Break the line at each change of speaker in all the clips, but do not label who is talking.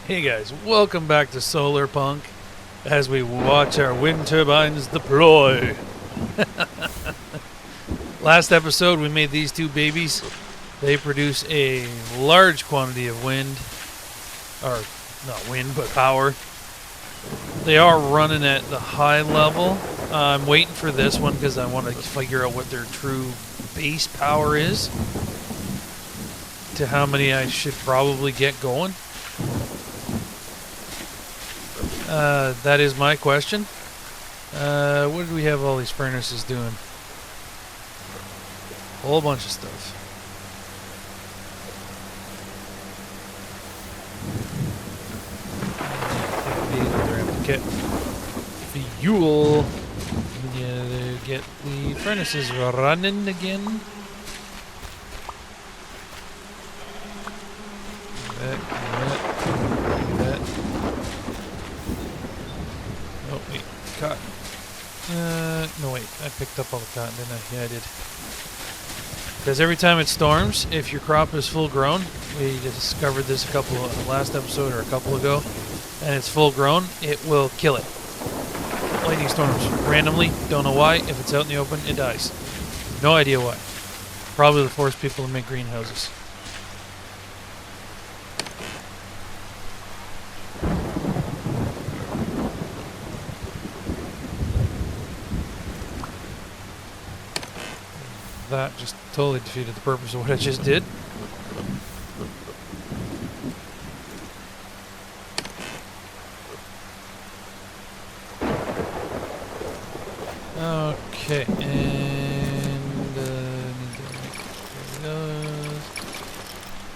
Hey guys, welcome back to Solarpunk as we watch our wind turbines deploy. Last episode we made these two babies. They produce a large quantity of wind, or not wind, but power. They are running at the high level. I'm waiting for this one because I want to figure out what their true base power is, to how many I should probably get going. That is my question. What did we have all these furnaces doing? A whole bunch of stuff. They're able to get fuel. We need to get the furnaces running again. That. Oh, wait, cotton. No wait, I picked up all the cotton, didn't I? Yeah, I did. Because every time it storms, if your crop is full grown, we discovered this last episode or a couple ago, and it's full grown, it will kill it. Lightning storms randomly, don't know why. If it's out in the open, it dies. No idea why. Probably to force people to make greenhouses. That just totally defeated the purpose of what I just did. Okay, and need to make sure those.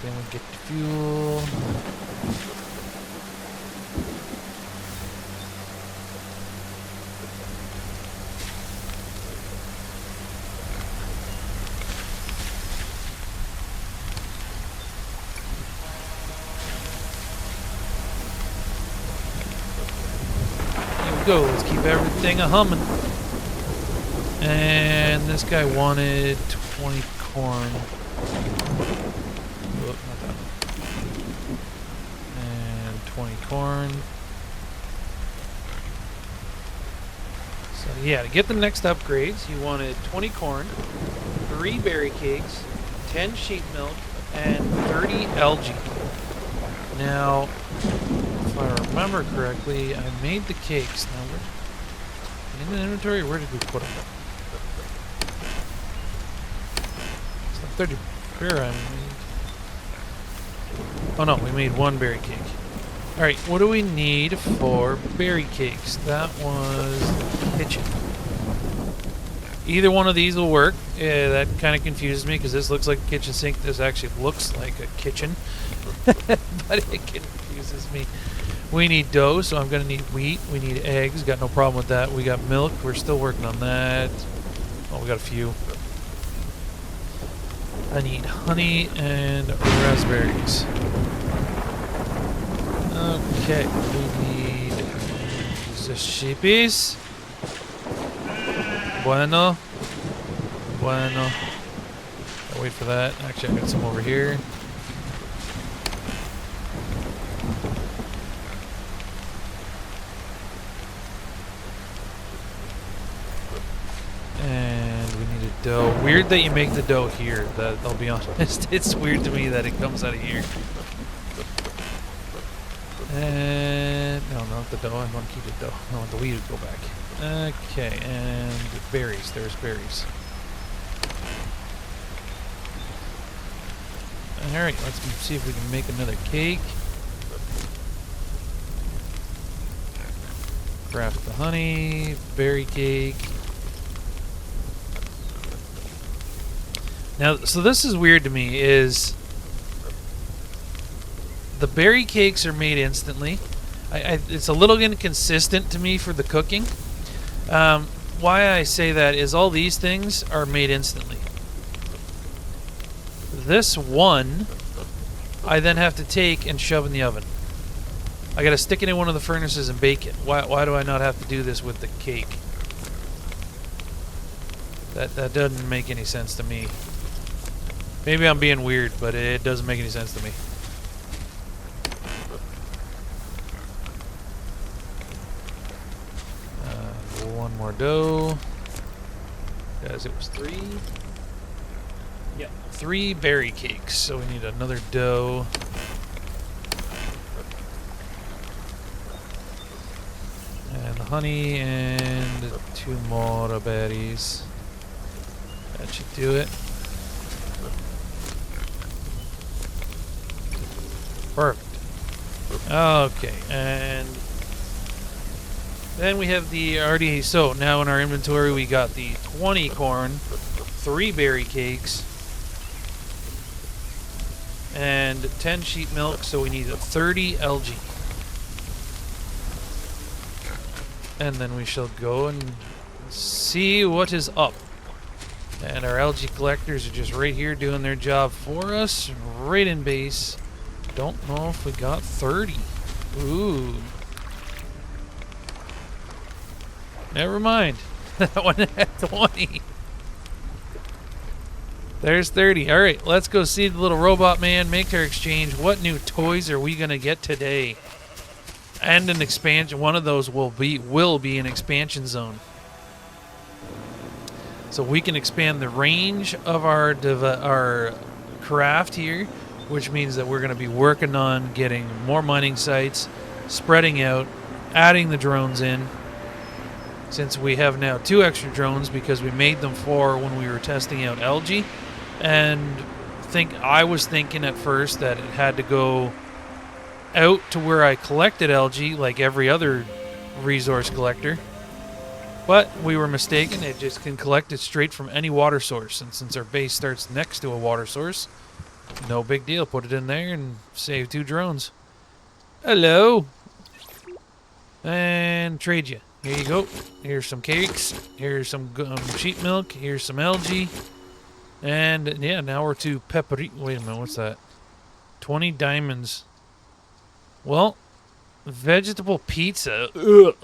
Then we get the fuel. Go. Let's keep everything a humming. And this guy wanted 20 corn. Oh, not that one. And 20 corn. So yeah, to get the next upgrades, he wanted 20 corn, 3 berry cakes, 10 sheep milk, and 30 algae. Now, if I remember correctly, I made the cakes. Now, in the inventory, where did we put them? So 30 beer I made. Oh no, we made 1 berry cake. Alright, what do we need for berry cakes? That was the kitchen. Either one of these will work. Yeah, that kind of confuses me because this looks like a kitchen sink. This actually looks like a kitchen. But it confuses me. We need dough, so I'm going to need wheat. We need eggs. Got no problem with that. We got milk. We're still working on that. Oh, we got a few. I need honey and raspberries. Okay, we need the sheepies. Bueno. I'll wait for that. Actually, I got some over here. And we need a dough. Weird that you make the dough here. I'll be honest. It's weird to me that it comes out of here. And no, not the dough. I want to keep the dough. I want the wheat to go back. Okay, and berries. There's berries. Alright, let's see if we can make another cake. Craft the honey, berry cake. Now, so this is weird to me, is the berry cakes are made instantly. It's a little inconsistent to me for the cooking. Why I say that is all these things are made instantly. This one, I then have to take and shove in the oven. I gotta stick it in one of the furnaces and bake it. Why do I not have to do this with the cake? That doesn't make any sense to me. Maybe I'm being weird, but it doesn't make any sense to me. more dough. Guys, it was 3. Yeah, 3 berry cakes. So we need another dough. And the honey and 2 more berries. That should do it. Perfect. Okay, and then we have the already. So now in our inventory we got the 20 corn, 3 berry cakes, and 10 sheep milk. So we need 30 algae, and then we shall go and see what is up. And our algae collectors are just right here doing their job for us, right in base. Don't know if we got 30. Ooh. Never mind. That one had 20. There's 30. Alright, let's go see the little robot man, make our exchange. What new toys are we going to get today? And an expansion. One of those will be an expansion zone. So we can expand the range of our craft here, which means that we're going to be working on getting more mining sites, spreading out, adding the drones in. Since we have now 2 extra drones because we made them 4 when we were testing out algae. And I was thinking at first that it had to go out to where I collected algae like every other resource collector. But we were mistaken. It just can collect it straight from any water source. And since our base starts next to a water source, no big deal. Put it in there and save 2 drones. Hello. And trade you. Here you go. Here's some cakes. Here's some sheep milk. Here's some algae. And yeah, now we're to pepperoni. Wait a minute, what's that? 20 diamonds. Well, vegetable pizza. Ugh.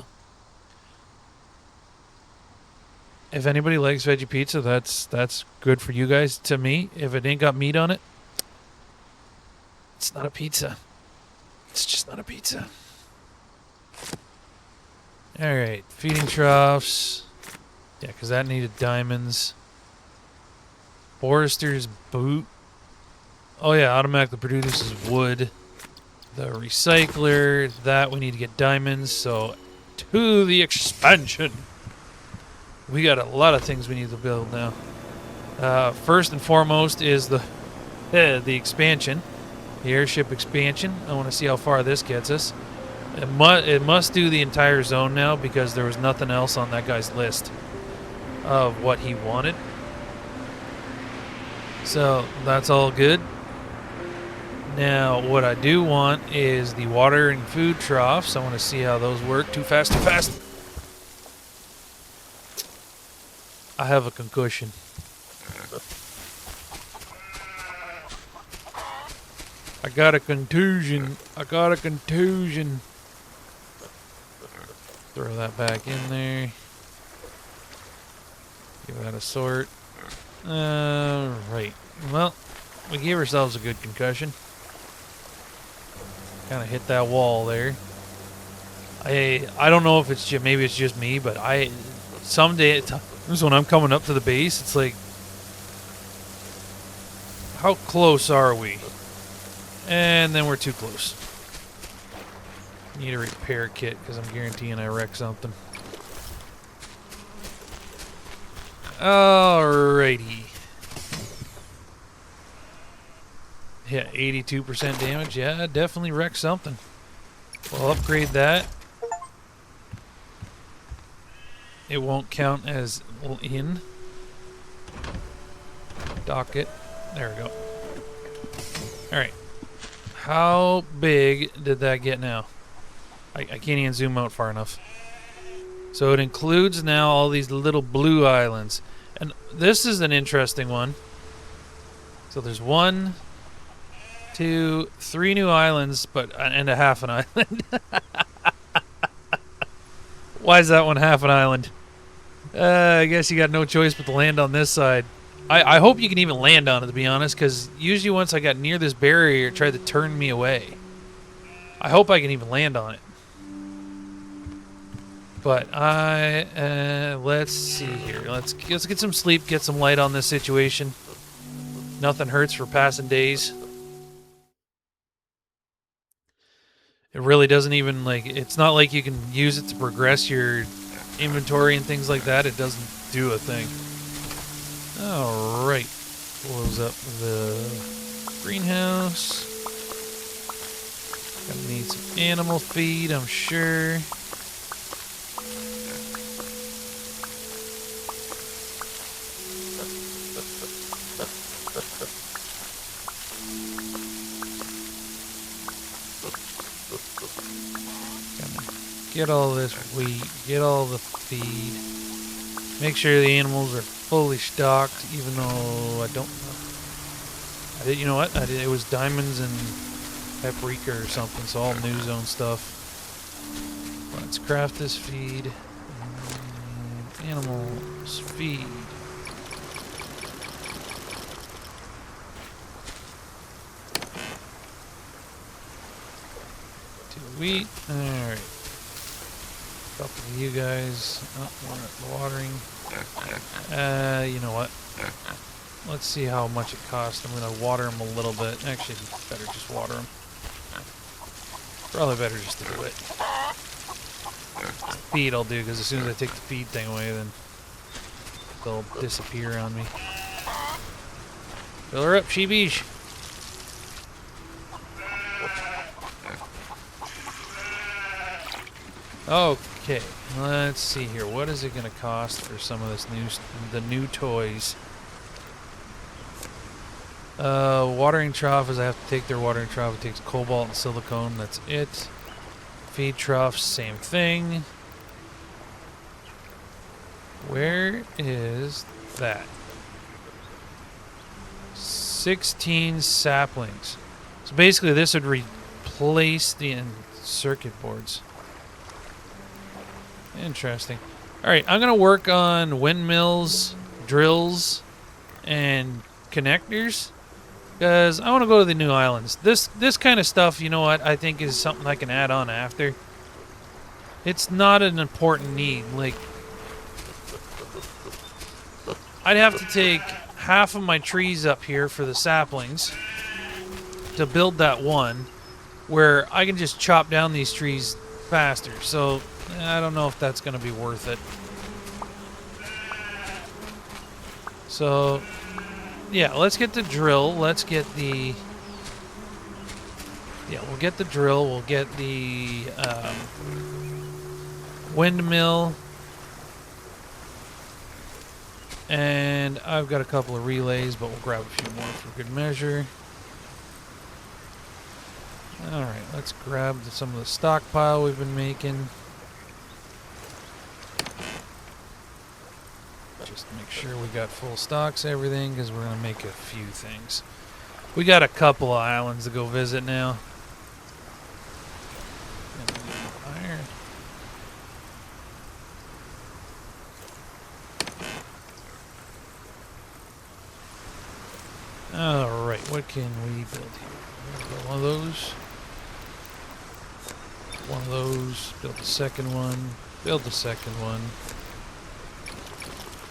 If anybody likes veggie pizza, that's good for you guys. To me, if it ain't got meat on it, it's not a pizza. It's just not a pizza. Alright, feeding troughs. Yeah, because that needed diamonds. Forester's boot. Oh yeah, automatically produces wood. The recycler, that we need to get diamonds. So, to the expansion. We got a lot of things we need to build now. First and foremost is the expansion. The airship expansion. I want to see how far this gets us. It must do the entire zone now because there was nothing else on that guy's list of what he wanted. So that's all good. Now what I do want is the water and food troughs. I want to see how those work. Too fast, too fast. I have a concussion. I got a contusion. I got a contusion. Throw that back in there. Give that a sort. Right. Well, we gave ourselves a good concussion. Kind of hit that wall there. I don't know if it's just, maybe it's just me, but someday when I'm coming up to the base, it's like, how close are we? And then we're too close. Need a repair kit because I'm guaranteeing I wreck something. Alrighty. Yeah, 82% damage. Yeah, definitely wrecked something. We'll upgrade that. It won't count as in. Dock it. There we go. Alright. How big did that get now? I can't even zoom out far enough. So it includes now all these little blue islands. And this is an interesting one. So there's 1, 2, 3 new islands, and a half an island. Why is that one half an island? I guess you got no choice but to land on this side. I hope you can even land on it, to be honest, because usually once I got near this barrier, it tried to turn me away. I hope I can even land on it. But let's see here. Let's get some sleep, get some light on this situation. Nothing hurts for passing days. It really doesn't even, like, it's not like you can use it to progress your inventory and things like that. It doesn't do a thing. Alright. Close up the greenhouse. Gonna need some animal feed, I'm sure. Get all this wheat, get all the feed. Make sure the animals are fully stocked, even though I don't know. You know what? It was diamonds and paprika or something, so all new zone stuff. Let's craft this feed. And animals feed. Wheat. Alright. Couple of you guys. Oh, we're watering. You know what? Let's see how much it costs. I'm going to water them a little bit. Actually, better just water them. Probably better just to do it. Feed I'll do, because as soon as I take the feed thing away, then they'll disappear on me. Fill her up, sheebies. Okay, let's see here. What is it going to cost for some of this the new toys? Watering trough is I have to take their watering trough. It takes cobalt and silicone. That's it. Feed troughs, same thing. Where is that? 16 saplings. So basically, this would replace the circuit boards. Interesting. Alright, I'm going to work on windmills, drills, and connectors. Because I want to go to the new islands. This kind of stuff, you know what, I think is something I can add on after. It's not an important need. Like, I'd have to take half of my trees up here for the saplings to build that one, where I can just chop down these trees faster. So I don't know if that's going to be worth it. So, yeah, let's get the drill. Let's get the... Yeah, we'll get the drill. We'll get the windmill. And I've got a couple of relays, but we'll grab a few more for good measure. Alright, let's grab some of the stockpile we've been making. Just make sure we got full stocks, everything, because we're going to make a few things. We got a couple of islands to go visit now. Iron. Alright, what can we build here? One of those. One of those. Build the second one. Build the second one.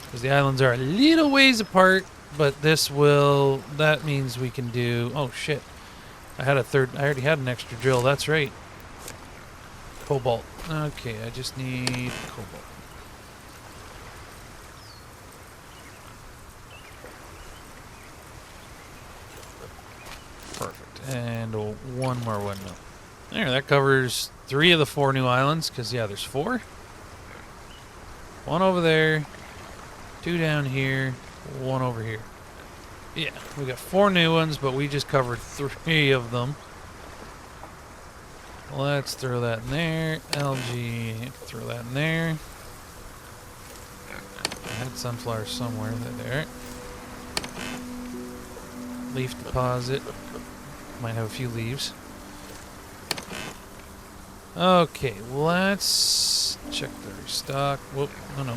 Because the islands are a little ways apart, but this will... That means we can do... Oh, shit. I already had an extra drill. That's right. Cobalt. Okay, I just need cobalt. Perfect. And one more windmill. There, that covers 3 of the 4 new islands, because, yeah, there's 4. One over there, 2 down here, 1 over here. Yeah, we got 4 new ones, but we just covered 3 of them. Let's throw that in there. Algae, throw that in there. I had sunflowers somewhere. There. Leaf deposit. Might have a few leaves. Okay, let's check the restock. Whoop, no, we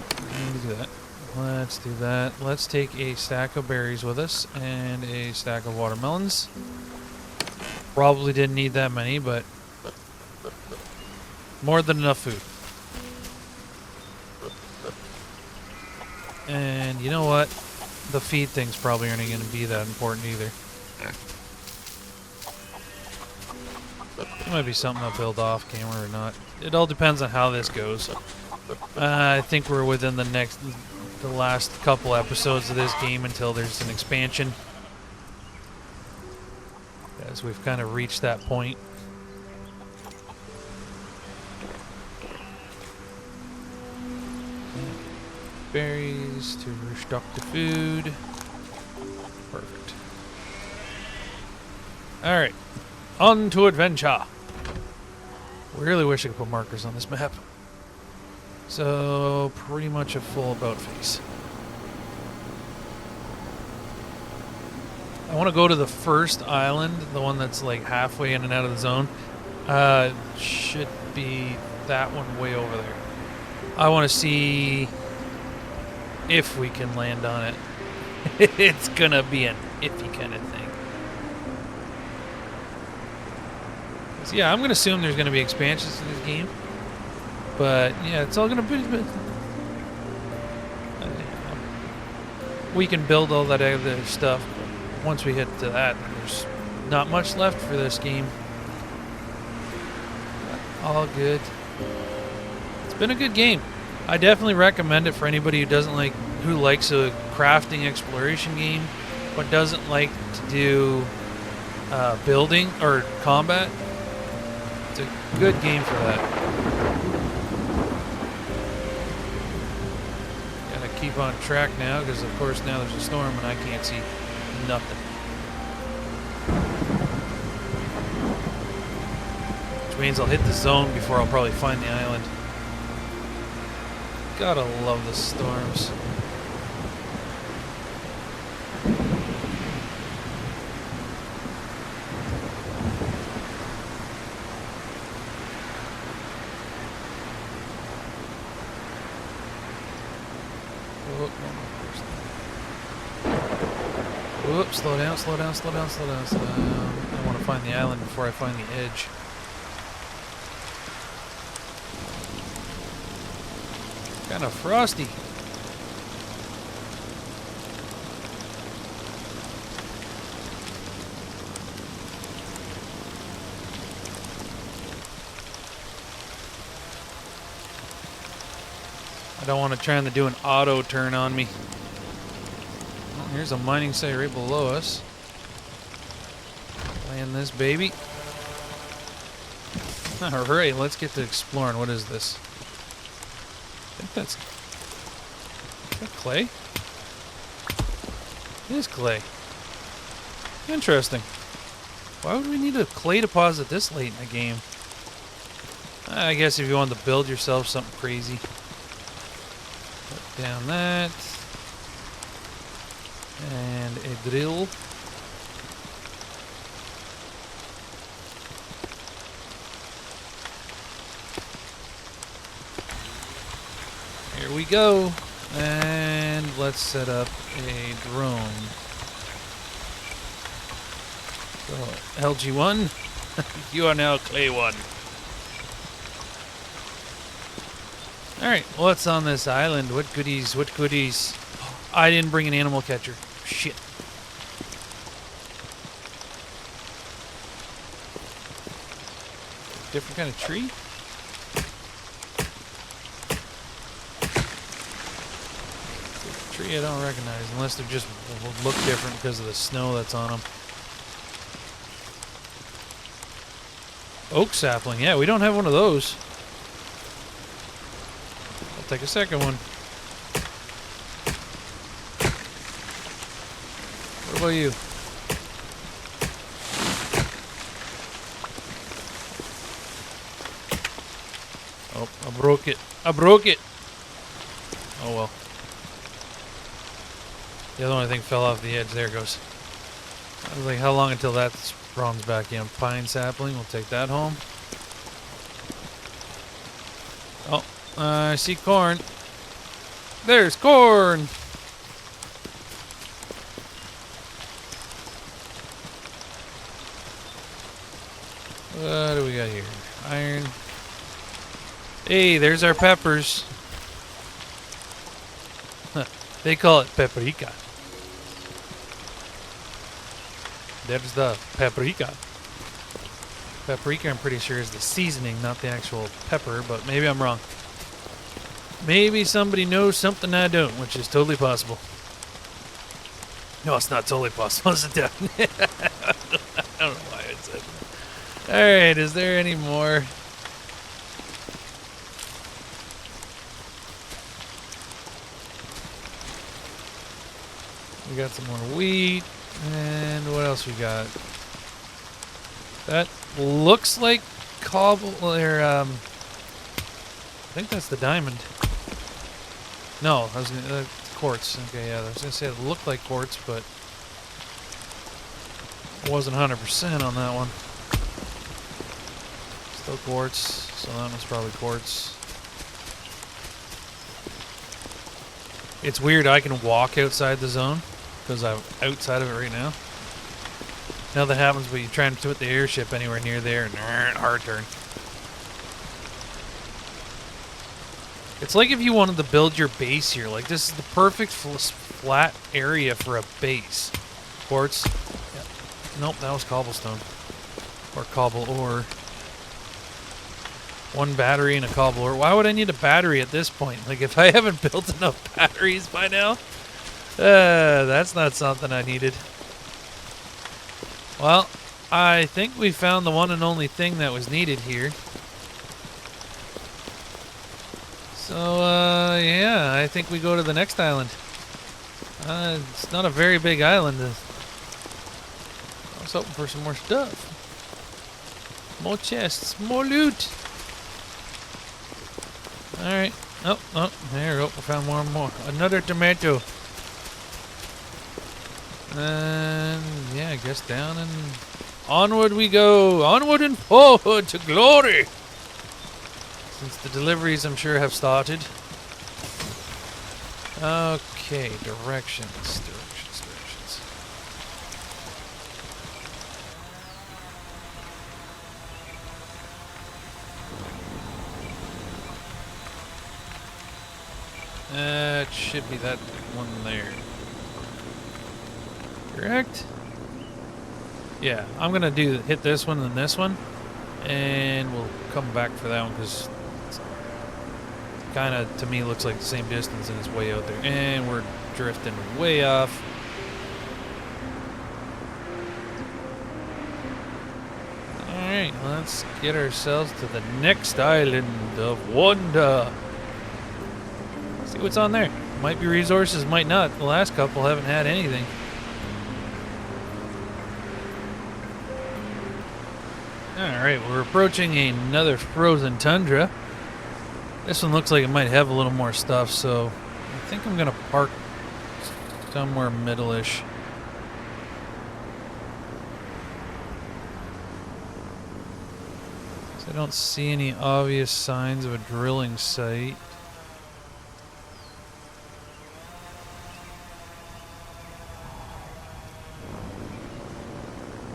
need to do that. Let's do that. Let's take a stack of berries with us and a stack of watermelons. Probably didn't need that many, but more than enough food. And you know what? The feed thing's probably aren't going to be that important either. It might be something I'll build off camera or not. It all depends on how this goes. I think we're within the last couple episodes of this game until there's an expansion. As we've kind of reached that point. Berries to restock the food. Perfect. Alright. On to adventure. Really wish I could put markers on this map. So, pretty much a full about face. I want to go to the first island, the one that's like halfway in and out of the zone. Should be that one way over there. I want to see if we can land on it. It's gonna be an iffy kind of thing. So yeah, I'm gonna assume there's gonna be expansions to this game. But yeah, it's all gonna be. We can build all that other stuff. But once we hit to that, there's not much left for this game. All good. It's been a good game. I definitely recommend it for anybody who likes a crafting exploration game, but doesn't like to do building or combat. It's a good game for that. Gotta keep on track now because, of course, now there's a storm and I can't see nothing. Which means I'll hit the zone before I'll probably find the island. Gotta love the storms. Whoops, slow down, slow down, slow down, slow down, slow down. I want to find the island before I find the edge. Kind of frosty. I don't want to try to do an auto turn on me. Oh, here's a mining site right below us. Land this baby. Alright, let's get to exploring. What is this? I think is that clay? It is clay. Interesting. Why would we need a clay deposit this late in the game? I guess if you wanted to build yourself something crazy. Put down that. And a drill. Here we go. And let's set up a drone. So, LG1, you are now Clay 1. Alright, what's on this island? What goodies, what goodies? I didn't bring an animal catcher. Shit. Different kind of tree? Tree I don't recognize, unless they just look different because of the snow that's on them. Oak sapling, yeah, we don't have one of those. I'll take a second one. What about you? Oh, I broke it. I broke it! Oh well. The other one I think fell off the edge. There it goes. I was like, how long until that spawns back in? Pine sapling. We'll take that home. Oh, I see corn. There's corn! What do we got here? Iron. Hey, there's our peppers. Huh. They call it paprika. There's the paprika. Paprika, I'm pretty sure, is the seasoning, not the actual pepper, but maybe I'm wrong. Maybe somebody knows something I don't, which is totally possible. No, it's not totally possible, is it? I don't know why I said that. Alright, is there any more? We got some more wheat. And what else we got? That looks like cobble, or I think that's the diamond. No, I was gonna, quartz. Okay, yeah, I was gonna say it looked like quartz, but wasn't 100% on that one. Still quartz, so that one's probably quartz. It's weird, I can walk outside the zone, because I'm outside of it right now. Now that happens, but you try and put the airship anywhere near there, and hard turn. It's like if you wanted to build your base here. Like, this is the perfect flat area for a base. Quartz. Yeah. Nope, that was cobblestone. Or cobble ore. One battery and a cobble ore. Why would I need a battery at this point? Like, if I haven't built enough batteries by now? That's not something I needed. Well, I think we found the one and only thing that was needed here. So, yeah, I think we go to the next island. It's not a very big island. I was hoping for some more stuff. More chests, more loot. Alright. Oh, there we go. We found more and more. Another tomato. And, yeah, I guess down and onward we go. Onward and forward to glory. Since the deliveries, I'm sure, have started. Okay, directions. It should be that one there. Correct? Yeah, I'm gonna hit this one and this one, and we'll come back for that one because kind of, to me, looks like the same distance and it's way out there. And we're drifting way off. Alright, let's get ourselves to the next island of wonder. See what's on there. Might be resources, might not. The last couple haven't had anything. Alright, we're approaching another frozen tundra. This one looks like it might have a little more stuff, so I think I'm gonna park somewhere middle-ish. I don't see any obvious signs of a drilling site.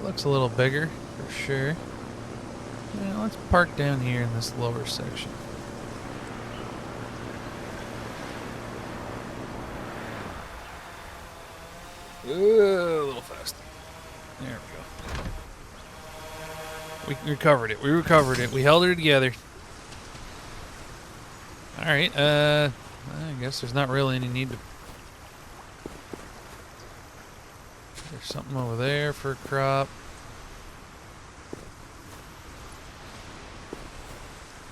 Looks a little bigger, for sure. Yeah, let's park down here in this lower section. A little fast. There we go. We recovered it. We held her together. Alright, I guess there's not really any need to... There's something over there for a crop.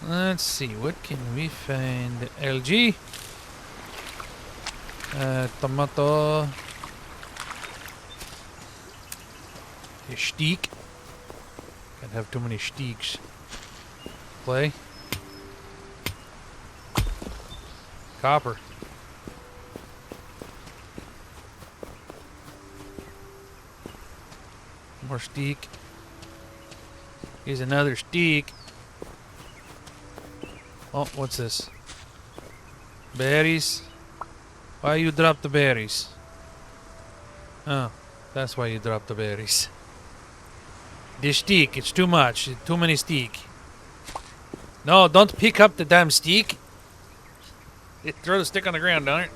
Let's see, what can we find? LG. Tomato. A steak. Can't have too many steaks. Clay. Copper. More steak. Here's another steak. Oh, what's this? Berries? Why you drop the berries? Oh, that's why you drop the berries. The steak, it's too much. Too many steak. No, don't pick up the damn steak. Throw the stick on the ground, darn it.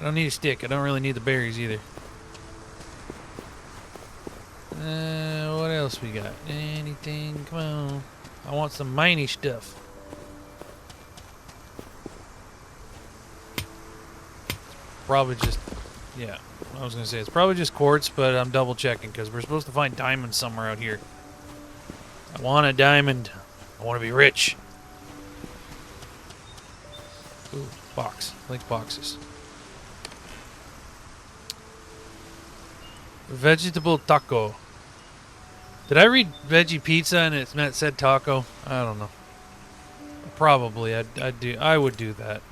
I don't need a stick. I don't really need the berries either. What else we got? Anything? Come on. I want some miney stuff. Probably just... Yeah, I was going to say, it's probably just quartz, but I'm double checking because we're supposed to find diamonds somewhere out here. I want a diamond. I want to be rich. Ooh, box. Like boxes. Vegetable taco. Did I read veggie pizza and it said taco? I don't know. Probably. I would do that.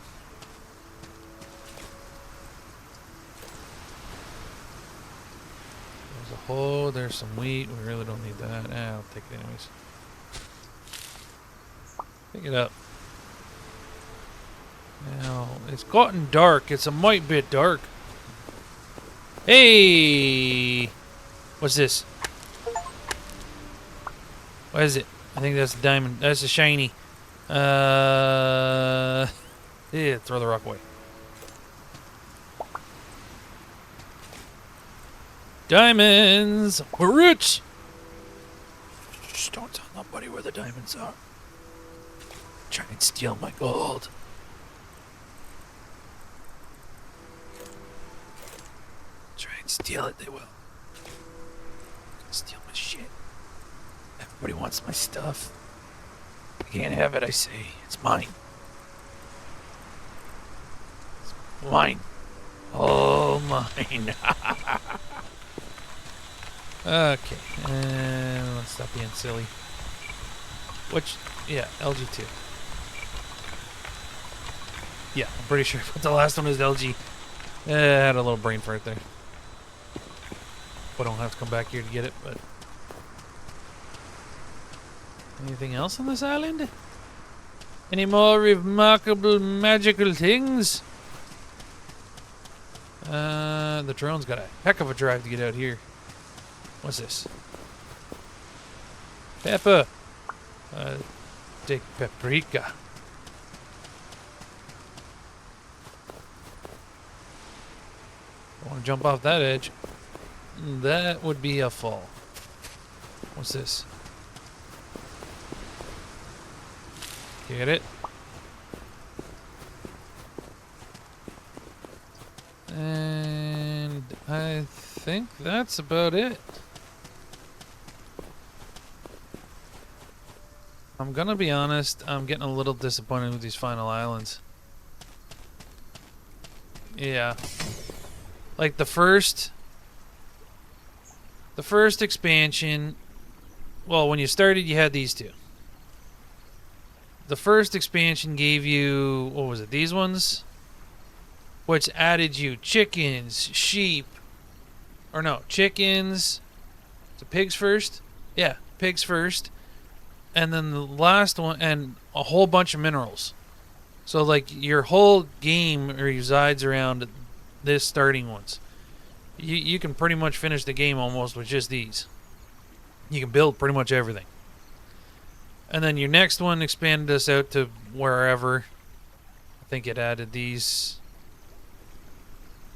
There's a hole. There's some wheat. We really don't need that. I'll take it anyways. Pick it up. Now, it's gotten dark. It's a mite bit dark. Hey! What's this? What is it? I think that's a diamond. That's a shiny. Yeah, throw the rock away. Diamonds! We're rich! Just don't tell nobody where the diamonds are. Try and steal my gold. Try and steal it, they will. Steal my shit. Everybody wants my stuff. I can't have it, I say. It's mine. It's mine. Oh, mine. Okay. Let's stop being silly. Which, yeah, LG2. Yeah, I'm pretty sure the last one was LG. I had a little brain fart there. I don't have to come back here to get it, but... Anything else on this island? Any more remarkable magical things? The drone's got a heck of a drive to get out here. What's this? Pepper. Take paprika. I want to jump off that edge. That would be a fall. What's this? Get it? And I think that's about it. I'm gonna be honest, I'm getting a little disappointed with these final islands. Yeah. Like the first expansion, well, when you started you had these two. The first expansion gave you, what was it, these ones? Which added you chickens, sheep, or no, chickens, the pigs first? Yeah, pigs first. And then the last one, and a whole bunch of minerals. So like your whole game resides around this starting ones. You can pretty much finish the game almost with just these. You can build pretty much everything. And then your next one expanded us out to wherever. I think it added these.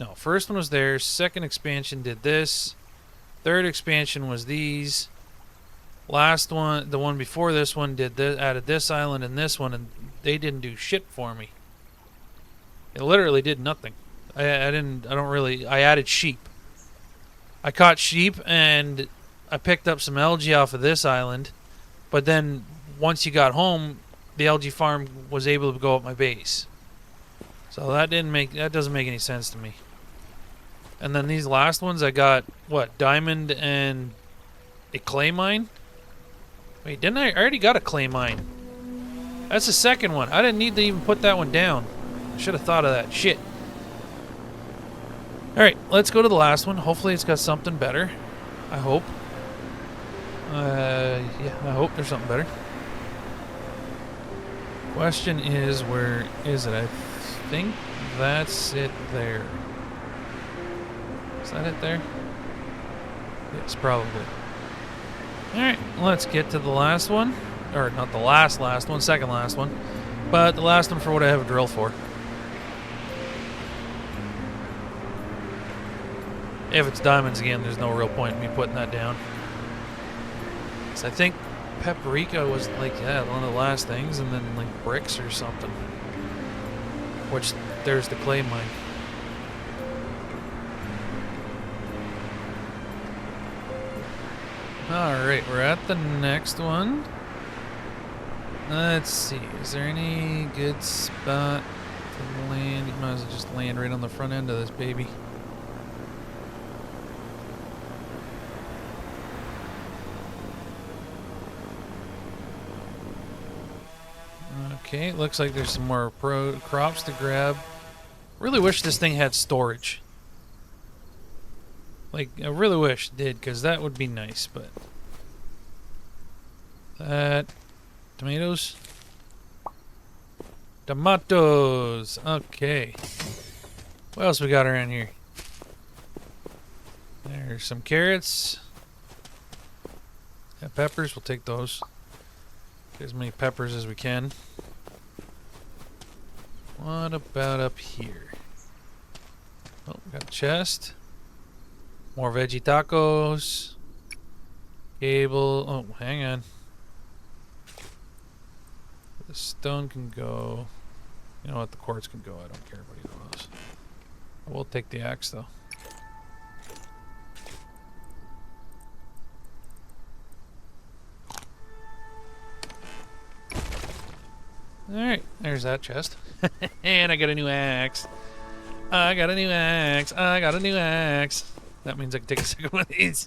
No, first one was there. Second expansion did this. Third expansion was these. Last one, the one before this one, did this, added this island and this one, and they didn't do shit for me. It literally did nothing. I added sheep. I caught sheep and I picked up some algae off of this island, but then once you got home, the algae farm was able to go up my base. So that doesn't make any sense to me. And then these last ones, I got what, diamond and a clay mine? Wait, didn't I already got a clay mine? That's the second one. I didn't need to even put that one down. I should have thought of that. Shit. Alright, let's go to the last one. Hopefully it's got something better. I hope. Yeah, I hope there's something better. Question is, where is it? I think that's it there. Is that it there? Yes, probably. Alright, let's get to the last one. Or not the last one, second last one. But the last one for what I have a drill for. If it's diamonds again, there's no real point in me putting that down. So I think paprika was like, yeah, one of the last things, and then like bricks or something. Which, there's the clay mine. Alright, we're at the next one. Let's see, is there any good spot to land? You might as well just land right on the front end of this baby. Okay, looks like there's some more crops to grab. Really wish this thing had storage. Like, I really wish it did, because that would be nice, but... Tomatoes? Tomatoes! Okay. What else we got around here? There's some carrots. Yeah, peppers, we'll take those. Get as many peppers as we can. What about up here? Oh, we got a chest. More veggie tacos. Cable. Oh, hang on. The stone can go. You know what? The quartz can go. I don't care about either of those. We'll take the axe, though. Alright, there's that chest. And I got a new axe. I got a new axe. I got a new axe. That means I can take a second one of these.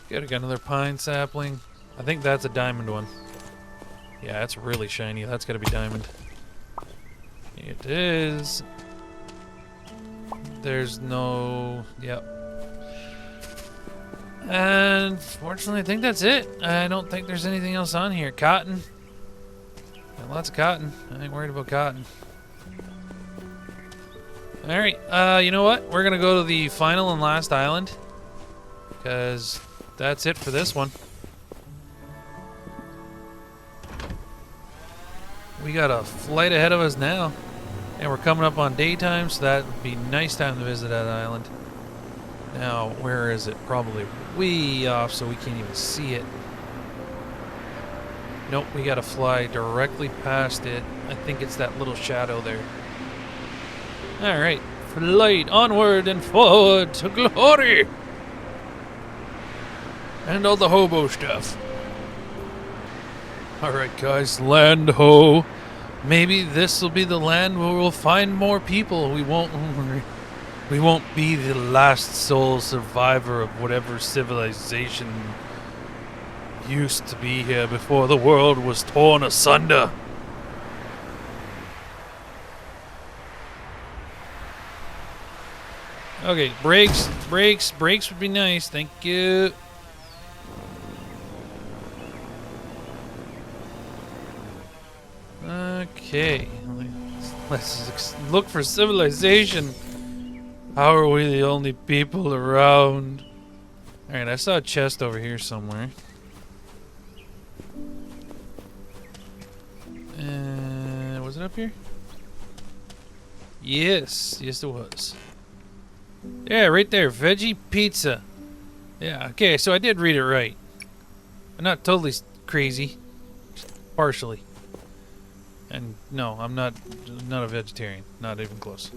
Good, I got another pine sapling. I think that's a diamond one. Yeah, it's really shiny. That's gotta be diamond. It is. There's no... Yep. And fortunately, I think that's it. I don't think there's anything else on here. Cotton. Got lots of cotton. I ain't worried about cotton. Alright, you know what? We're gonna go to the final and last island. Because that's it for this one. We got a flight ahead of us now. And we're coming up on daytime, so that would be nice time to visit that island. Now, where is it? Probably way off, so we can't even see it. Nope, we gotta fly directly past it. I think it's that little shadow there. Alright, flight onward and forward to glory! And all the hobo stuff. Alright guys, land ho! Maybe this will be the land where we'll find more people. We won't be the last sole survivor of whatever civilization used to be here before the world was torn asunder. Okay, brakes would be nice. Thank you. Okay, let's look for civilization. How are we the only people around? Alright, I saw a chest over here somewhere. Was it up here? Yes, it was. Yeah, right there, veggie pizza. Yeah, okay, so I did read it right. I'm not totally crazy, just partially. And no, I'm not a vegetarian. Not even close.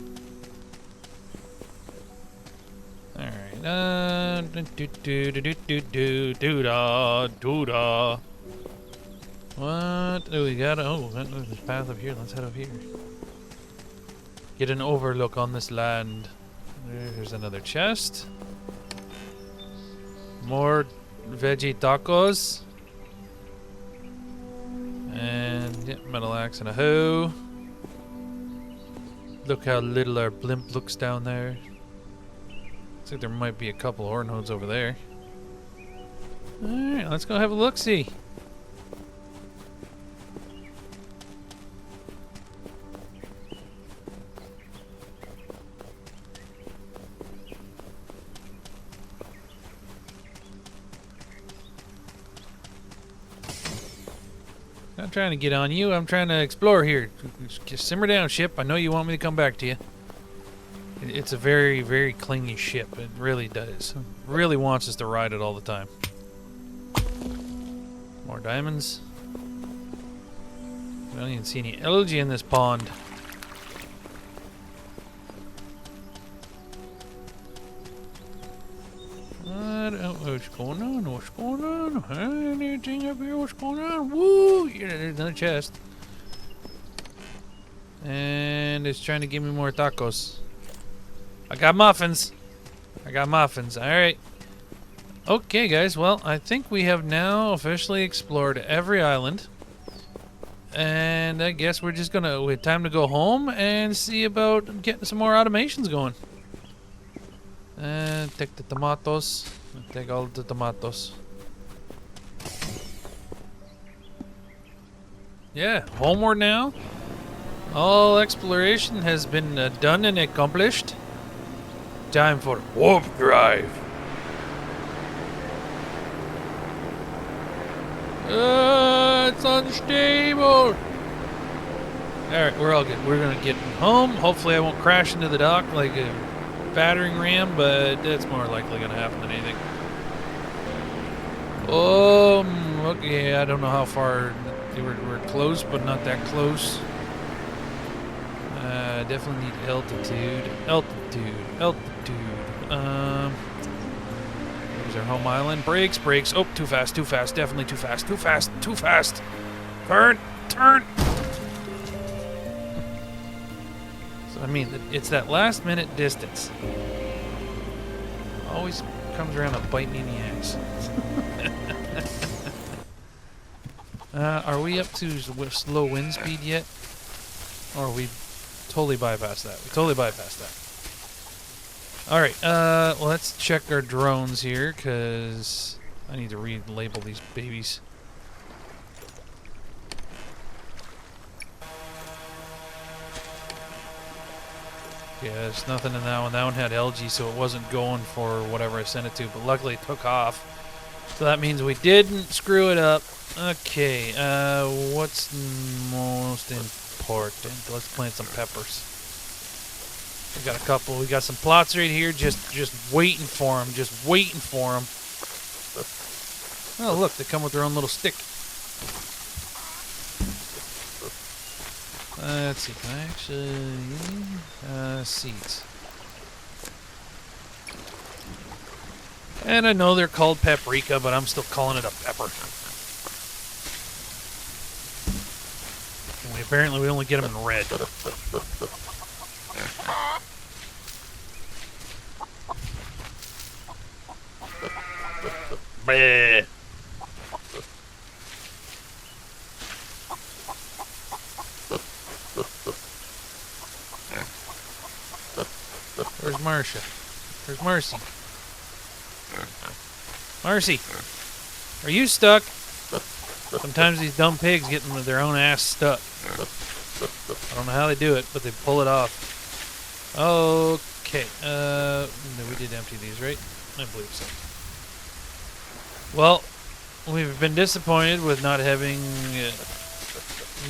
Alright. What? Oh, we got. Oh, there's a path up here. Let's head up here. Get an overlook on this land. There's another chest. More veggie tacos. And yeah, metal axe and a hoe. Look how little our blimp looks down there. Looks like there might be a couple ore nodes over there. Alright, let's go have a look-see. Not trying to get on you. I'm trying to explore here. Just simmer down, ship. I know you want me to come back to you. It's a very, very clingy ship. It really does. It really wants us to ride it all the time. More diamonds. I don't even see any algae in this pond. What's going on? What's going on? Anything up here? What's going on? Woo! Yeah, there's another chest. And it's trying to give me more tacos. I got muffins. I got muffins. Alright. Okay, guys. Well, I think we have now officially explored every island. And I guess we're just gonna... We have time to go home and see about getting some more automations going. Take the tomatoes. Take all the tomatoes. Yeah, homeward now. All exploration has been done and accomplished. Time for warp drive. It's unstable. Alright, we're all good. We're gonna get home. Hopefully I won't crash into the dock like a battering ram, but that's more likely gonna happen than anything. Okay, I don't know how far we're close, but not that close. Definitely need altitude. There's our home island. Brakes. Oh, too fast. Definitely too fast. Turn. So, I mean, it's that last minute distance. Always comes around to bite me in the ass. Are we up to slow wind speed yet? Or are we totally bypassed that? We totally bypassed that. Alright, let's check our drones here, because I need to relabel these babies. Yeah, there's nothing in that one. That one had algae, so it wasn't going for whatever I sent it to, but luckily it took off. So that means we didn't screw it up. Okay, what's most important? Let's plant some peppers. We got a couple. We got some plots right here, just waiting for them. Oh, look, they come with their own little stick. Let's see, can I actually... seeds. And I know they're called paprika, but I'm still calling it a pepper. And apparently we only get them in red. Bleh. Where's Marcia? Where's Marcy? Marcy, are you stuck? Sometimes these dumb pigs get their own ass stuck. I don't know how they do it, but they pull it off. Okay, we did empty these, right? I believe so. Well, we've been disappointed with not having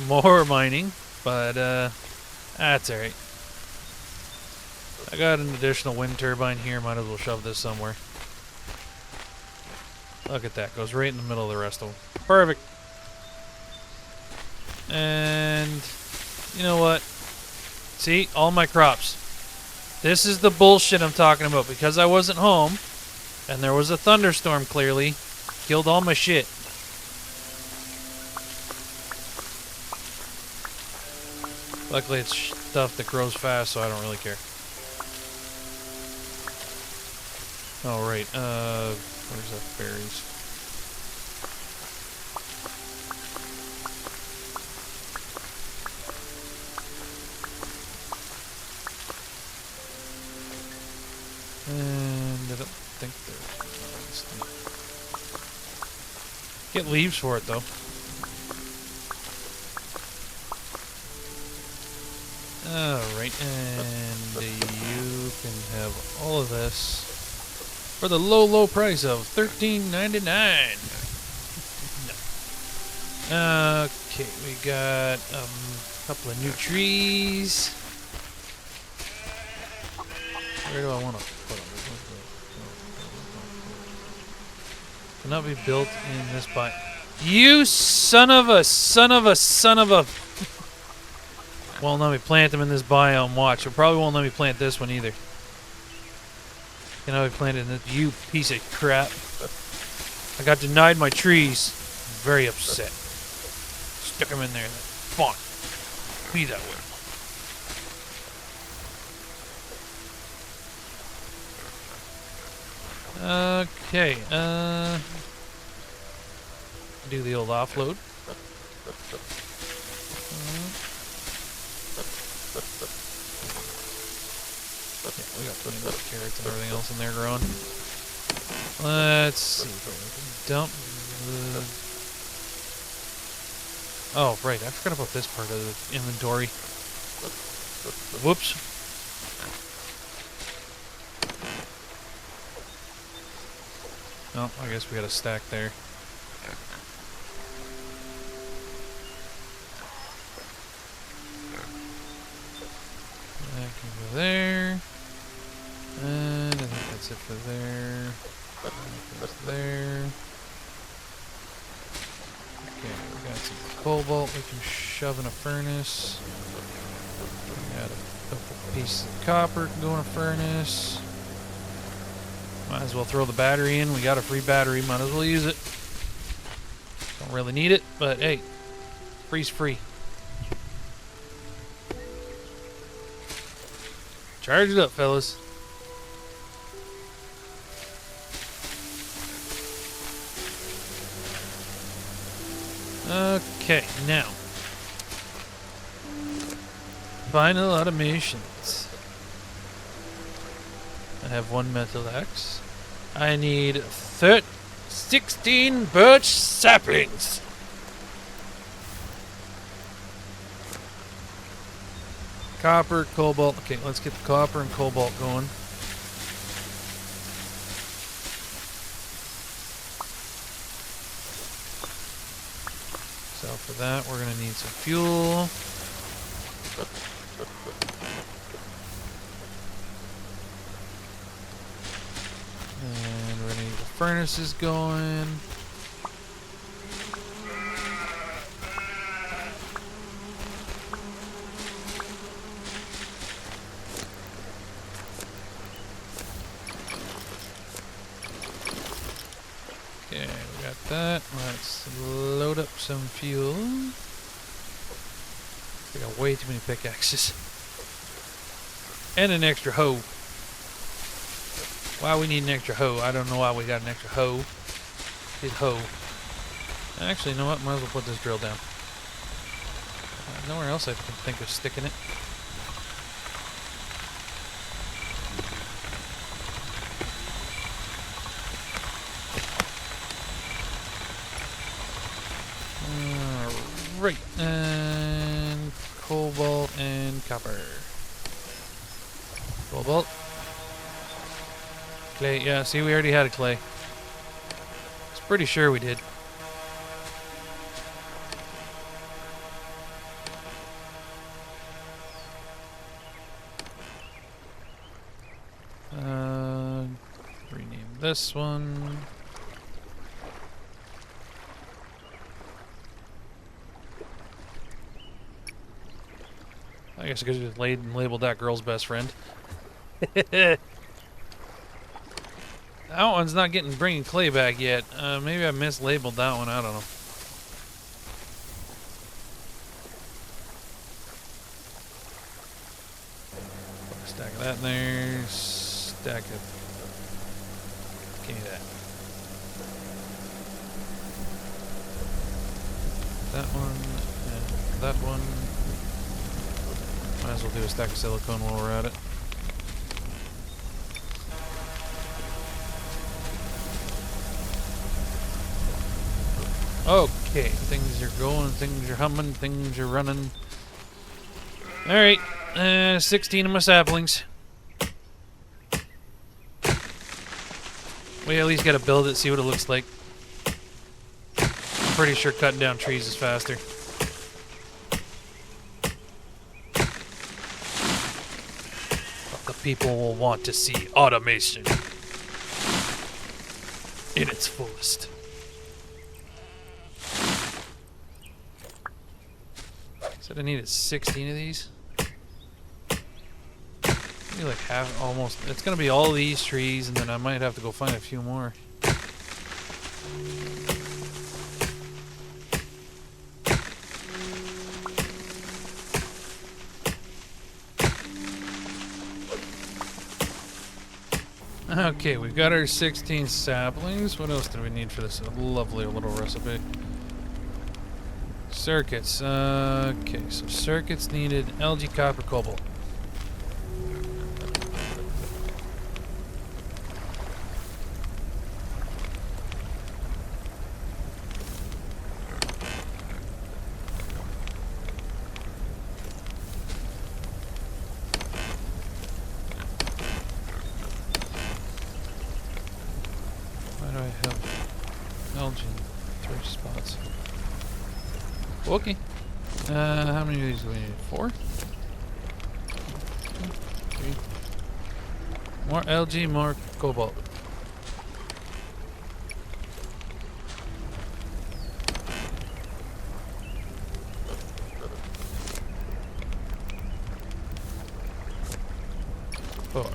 more mining, but that's alright. I got an additional wind turbine here, might as well shove this somewhere. Look at that, goes right in the middle of the rest of them. Perfect. And you know what? See, all my crops. This is the bullshit I'm talking about. Because I wasn't home, and there was a thunderstorm clearly, killed all my shit. Luckily it's stuff that grows fast, so I don't really care. Oh, right, where's the berries? And I don't think there's... Get leaves for it, though. Alright, and you can have all of this for the low, low price of $13.99. Okay, we got a couple of new trees. Where do I want to put them? Cannot be built in this biome. You son of a. Won't let me plant them in this biome. Watch. It probably won't let me plant this one either. Cannot be planted in this. You piece of crap. I got denied my trees. I'm very upset. Stick them in there. Fine. Be that way. Okay, do the old offload. Yeah, we got plenty of carrots and everything else in there growing. Let's see if we can dump the... Oh, right, I forgot about this part of the inventory. Whoops. Oh, I guess we got a stack there. That can go there. And I think that's it for there. That goes there. Okay, we got some cobalt we can shove in a furnace. We got a couple pieces of copper can go in a furnace. Might as well throw the battery in. We got a free battery. Might as well use it. Don't really need it, but hey, free's free. Charge it up, fellas. Okay, now. Final automations. I have one metal axe. I need 16 birch saplings. Copper, cobalt. Okay, let's get the copper and cobalt going. So for that, we're going to need some fuel. And we're going to need the furnaces going. Okay, we got that. Let's load up some fuel. I got way too many pickaxes. And an extra hoe. Why we need an extra hoe? I don't know why we got an extra hoe. Get hoe. Actually, you know what? Might as well put this drill down. Nowhere else I can think of sticking it. Right, and cobalt and copper. Cobalt. Clay, yeah, see, we already had a clay. I was pretty sure we did. Rename this one. I guess I could have just labeled that girl's best friend. That one's not bringing clay back yet. Maybe I mislabeled that one. I don't know. Put a stack of that in there. Stack of... Give me that. That one. And that one. Might as well do a stack of silicone while we're at it. Okay, things are going, things are humming, things are running. Alright, 16 of my saplings. We at least gotta build it, see what it looks like. I'm pretty sure cutting down trees is faster. people will want to see automation in its fullest. Said I needed 16 of these. Maybe like half, almost. It's gonna be all these trees, and then I might have to go find a few more. Okay, we've got our 16 saplings. What else do we need for this lovely little recipe? Circuits. Okay, so circuits needed algae, copper, cobalt. Why do I have algae in 3 spots? Okay. How many of these do we need? 4? 3. More algae, more cobalt. Four.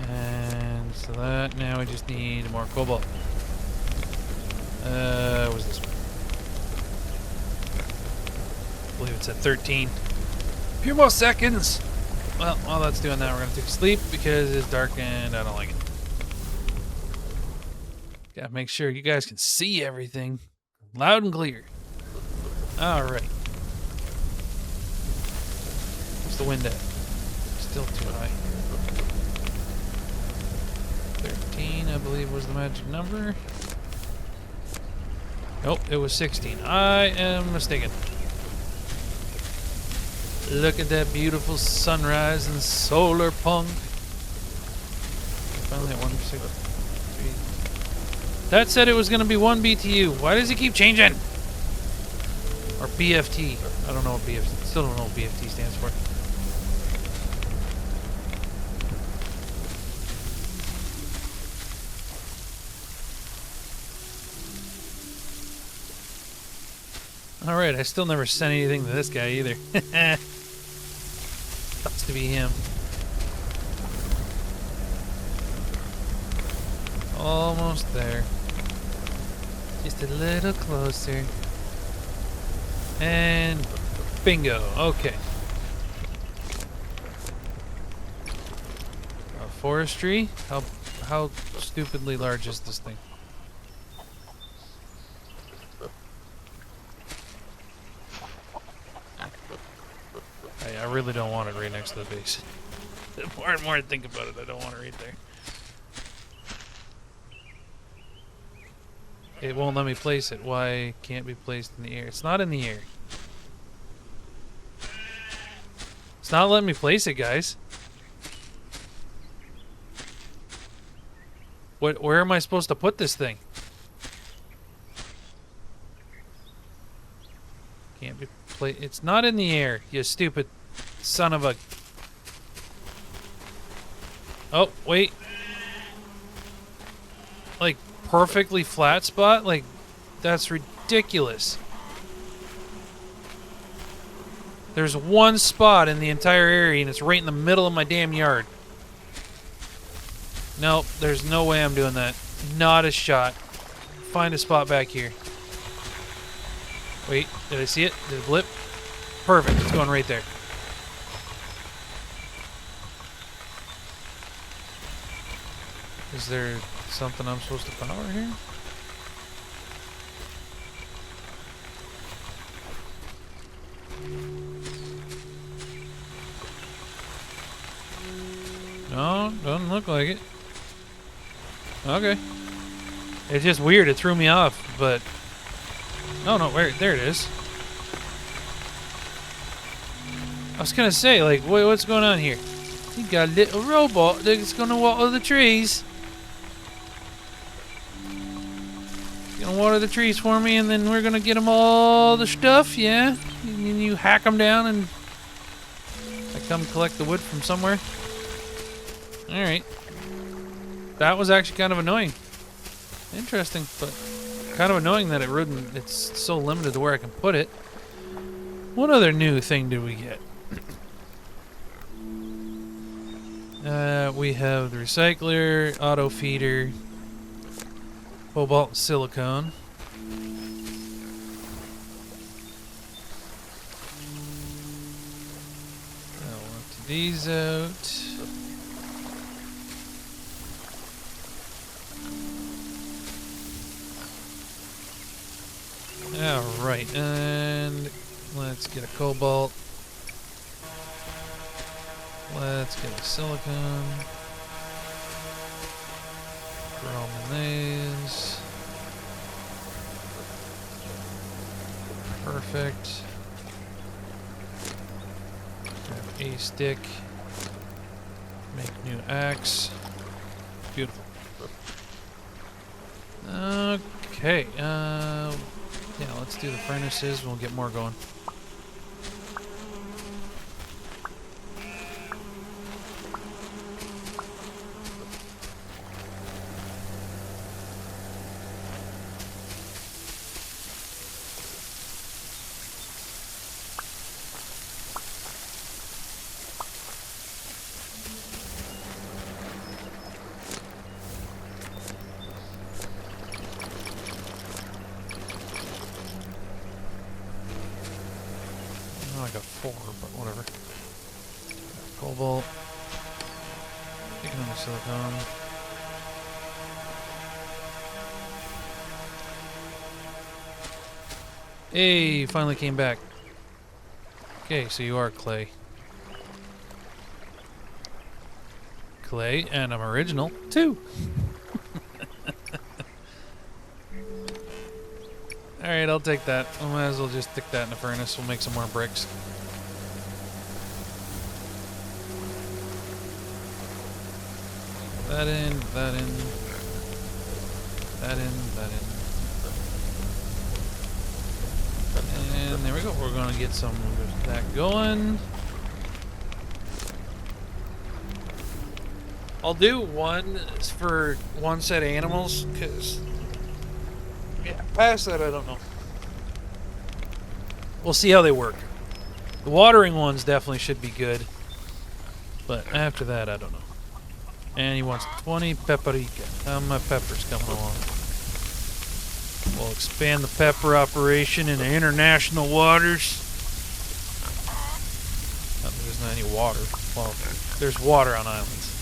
And so that, now we just need more cobalt. What was this one? I believe it's at 13. A few more seconds. Well, while that's doing that, we're going to take a sleep because it's dark and I don't like it. Gotta make sure you guys can see everything loud and clear. Alright. What's the wind at? Still too high. 13, I believe, was the magic number. Nope, it was 16. I am mistaken. Look at that beautiful sunrise in Solarpunk. Finally at 163. That said it was going to be 1 BTU. Why does it keep changing? Or BFT. I don't know what BFT. Still don't know what BFT stands for. Alright, I still never sent anything to this guy either. Sucks to be him. Almost there. Just a little closer. And bingo. Okay. Forestry? How stupidly large is this thing? I really don't want it right next to the base. The more and more I think about it, I don't want it right there. It won't let me place it. Why can't be placed in the air? It's not in the air. It's not letting me place it, guys. Where am I supposed to put this thing? Can't be placed. It's not in the air, you stupid son of a... Oh, wait. Like, perfectly flat spot? Like, that's ridiculous. There's one spot in the entire area, and it's right in the middle of my damn yard. Nope, there's no way I'm doing that. Not a shot. Find a spot back here. Wait, did I see it? Did it blip? Perfect, it's going right there. Is there something I'm supposed to power here? No, doesn't look like it. Okay. It's just weird, it threw me off, but... Oh no, where? There it is. I was gonna say, like, what's going on here? You got a little robot that's gonna water the trees. Gonna water the trees for me, and then we're gonna get them all the stuff, yeah? And then you hack them down, and I come collect the wood from somewhere. Alright. That was actually kind of annoying. Interesting, but kind of annoying that it's so limited to where I can put it. What other new thing did we get? We have the recycler, auto feeder, cobalt and silicone. I'll empty these out. Alright, and let's get a cobalt. Let's get a silicone. Chrome in these. Perfect. Grab a stick. Make new axe. Beautiful. Okay, yeah, let's do the furnaces and we'll get more going. I got 4, but whatever. Cobalt. Take another silicone. Hey, finally came back. Okay, so you are clay. Clay, and I'm original, too. Alright, I'll take that. I might as well just stick that in the furnace. We'll make some more bricks. That in, that in. That in, that in. And there we go. We're going to get some of that going. I'll do one for one set of animals, because... yeah, past that, I don't know. We'll see how they work. The watering ones definitely should be good. But after that, I don't know. And he wants 20 paprika. How my pepper's coming along? We'll expand the pepper operation into international waters. Oh, there's not any water. Well, there's water on islands.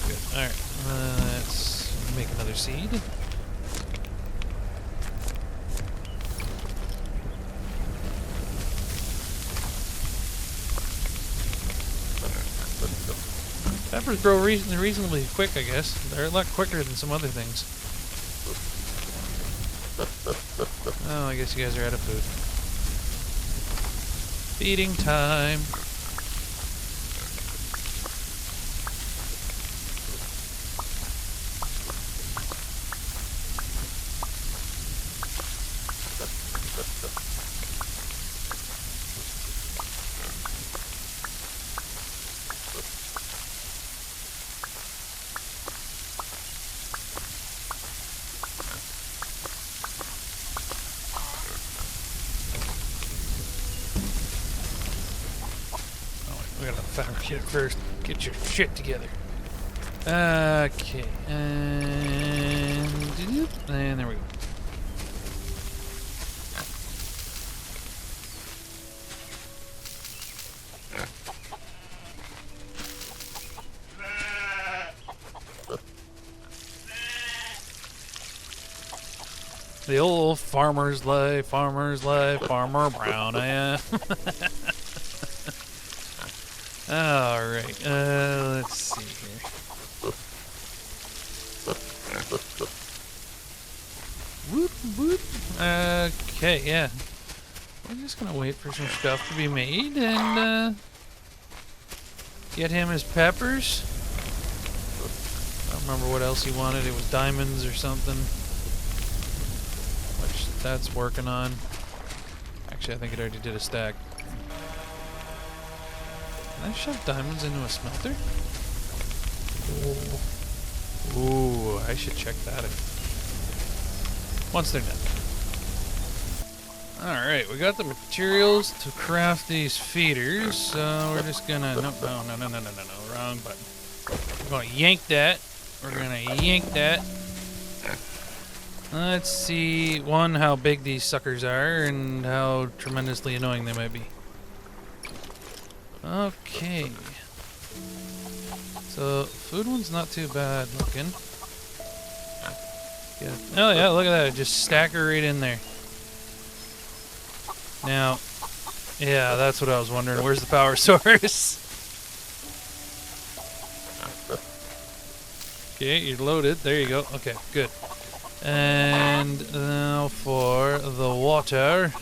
Good. Alright. Let's make another seed. Peppers grow reasonably quick, I guess. They're a lot quicker than some other things. Oh, I guess you guys are out of food. Feeding time. We gotta fabricate it first. Get your shit together. Okay, and there we go. The old farmer's life, Farmer Brown, Alright, let's see here. Whoop, whoop. Okay, yeah. We're just gonna wait for some stuff to be made and, get him his peppers. I don't remember what else he wanted. It was diamonds or something. Which that's working on. Actually, I think it already did a stack. Can I shove diamonds into a smelter? Ooh, I should check that out. Once they're done. Alright, we got the materials to craft these feeders, so we're just gonna... No, wrong button. We're gonna yank that. We're gonna yank that. Let's see, one, how big these suckers are, and how tremendously annoying they might be. Okay. So, food one's not too bad looking. Yeah. Oh yeah, look at that, just stack her right in there. Now, yeah, that's what I was wondering. Where's the power source? Okay, you're loaded. There you go. Okay, good. And now for the water.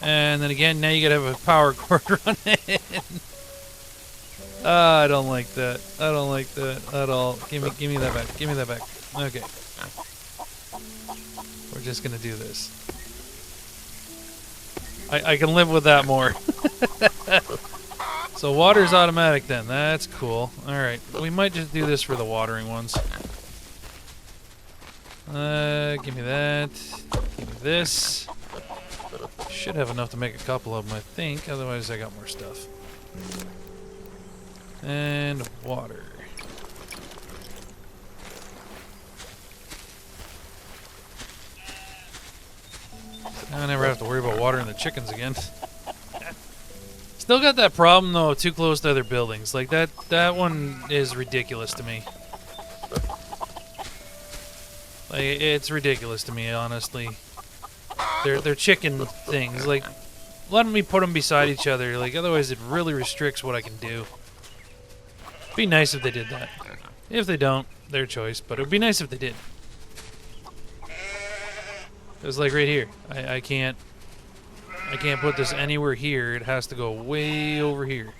And then again, now you gotta have a power cord running. I don't like that. I don't like that at all. Give me that back. Give me that back. Okay. We're just gonna do this. I can live with that more. So water's automatic then. That's cool. Alright. We might just do this for the watering ones. Give me that. Give me this. Should have enough to make a couple of them, I think. Otherwise I got more stuff. And water. I never have to worry about watering the chickens again. Still got that problem though, too close to other buildings. Like that one is ridiculous to me. Like, it's ridiculous to me, honestly. They're chicken things. Like, let me put them beside each other. Like, otherwise it really restricts what I can do. It'd be nice if they did that. If they don't, their choice. But it would be nice if they did. It was like right here. I can't put this anywhere here. It has to go way over here.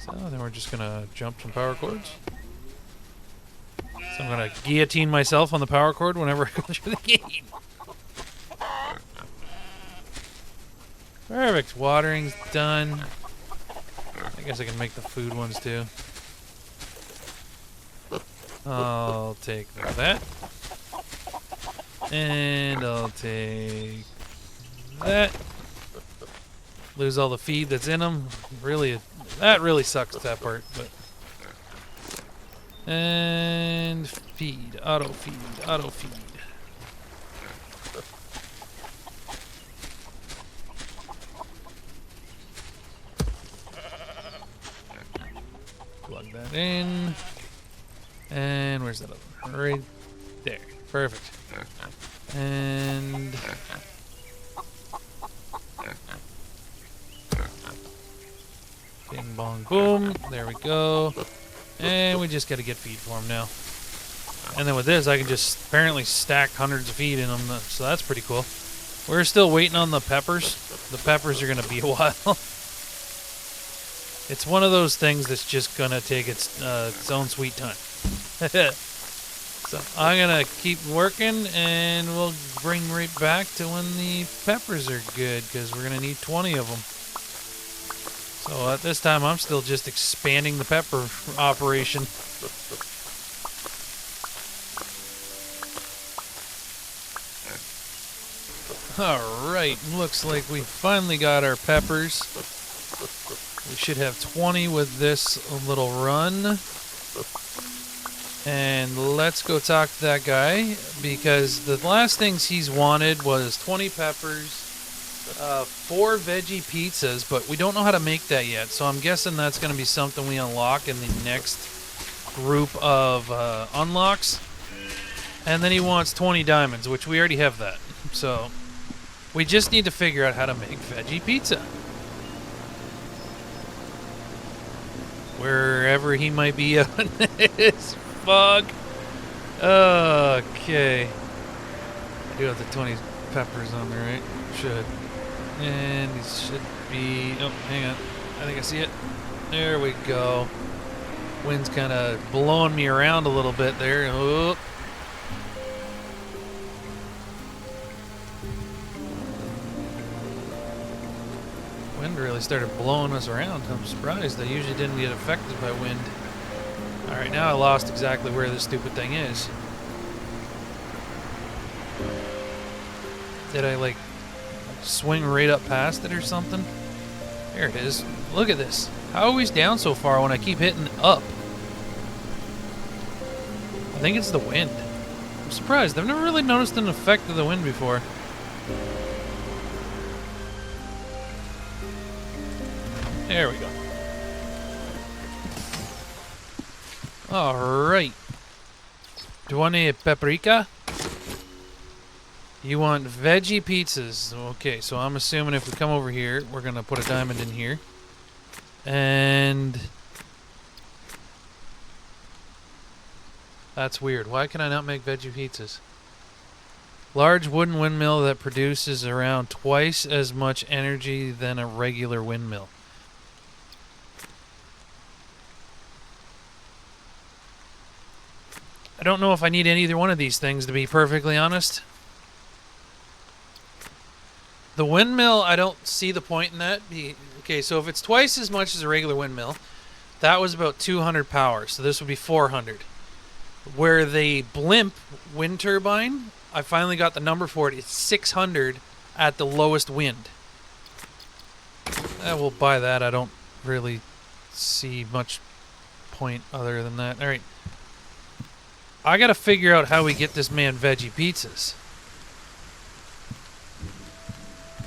So then we're just gonna jump some power cords. So I'm gonna guillotine myself on the power cord whenever I go through the gate. Perfect. Watering's done. I guess I can make the food ones too. I'll take that. And I'll take that. Lose all the feed that's in them. Really, that really sucks, that part. But and feed, auto feed, auto feed. Plug that in. And where's that other one? Right there. Perfect. And bing bong boom. There we go. And we just got to get feed for them now. And then with this, I can just apparently stack hundreds of feed in them. So that's pretty cool. We're still waiting on the peppers. The peppers are going to be a while. It's one of those things that's just going to take its own sweet time. So I'm going to keep working, and we'll bring right back to when the peppers are good, because we're going to need 20 of them. So at this time, I'm still just expanding the pepper operation. Alright, looks like we finally got our peppers. We should have 20 with this little run. And let's go talk to that guy, because the last things he's wanted was 20 peppers, 4 veggie pizzas, but we don't know how to make that yet. So I'm guessing that's going to be something we unlock in the next group of unlocks. And then he wants 20 diamonds, which we already have that. So we just need to figure out how to make veggie pizza. Wherever he might be on this fog. Okay. I do have the 20 peppers on there, right? Should. And these should be... Oh, hang on. I think I see it. There we go. Wind's kind of blowing me around a little bit there. Oh. Wind really started blowing us around. I'm surprised. I usually didn't get affected by wind. Alright, now I lost exactly where this stupid thing is. Did I, like, swing right up past it or something? There it is. Look at this. How are we down so far when I keep hitting up? I think it's the wind. I'm surprised. I've never really noticed an effect of the wind before. There we go. Alright. Do you want a paprika? You want veggie pizzas. Okay, so I'm assuming if we come over here, we're going to put a diamond in here. And... that's weird. Why can I not make veggie pizzas? Large wooden windmill that produces around twice as much energy than a regular windmill. I don't know if I need either one of these things, to be perfectly honest. The windmill, I don't see the point in that. Okay, so if it's twice as much as a regular windmill, that was about 200 power, so this would be 400. Where the blimp wind turbine, I finally got the number for it. It's 600 at the lowest wind. We'll buy that. I don't really see much point other than that. Alright. I gotta figure out how we get this man veggie pizzas.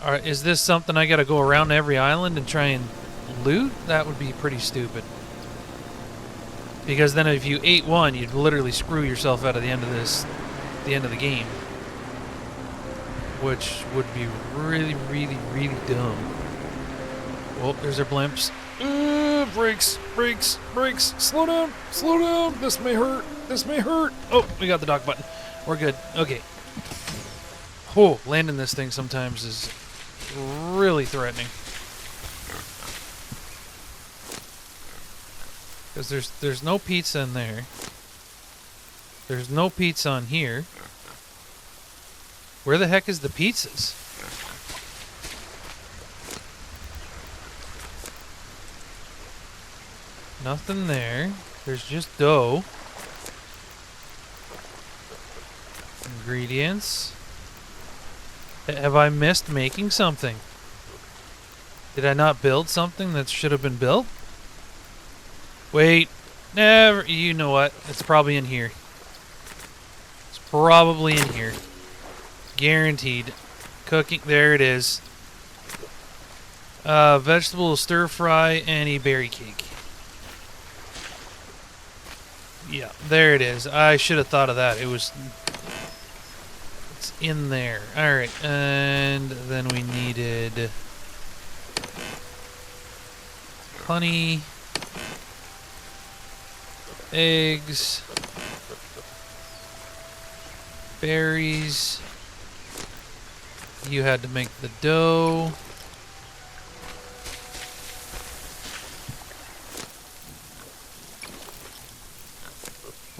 Alright, is this something I gotta go around every island and try and loot? That would be pretty stupid. Because then if you ate one, you'd literally screw yourself out of the end of the game. Which would be really, really, really dumb. Oh, there's our blimps. Brakes, brakes, brakes. Slow down, slow down. This may hurt. This may hurt. Oh, we got the dock button. We're good. Okay. Oh, landing this thing sometimes is really threatening. Because there's no pizza in there. There's no pizza on here. Where the heck is the pizzas? Nothing there. There's just dough. Ingredients. Have I missed making something? Did I not build something that should have been built? Wait. Never. You know what? It's probably in here. It's probably in here. Guaranteed. Cooking. There it is. Vegetable stir fry and a berry cake. Yeah, there it is. I should have thought of that. It's in there. Alright, and then we needed honey, eggs, berries. You had to make the dough.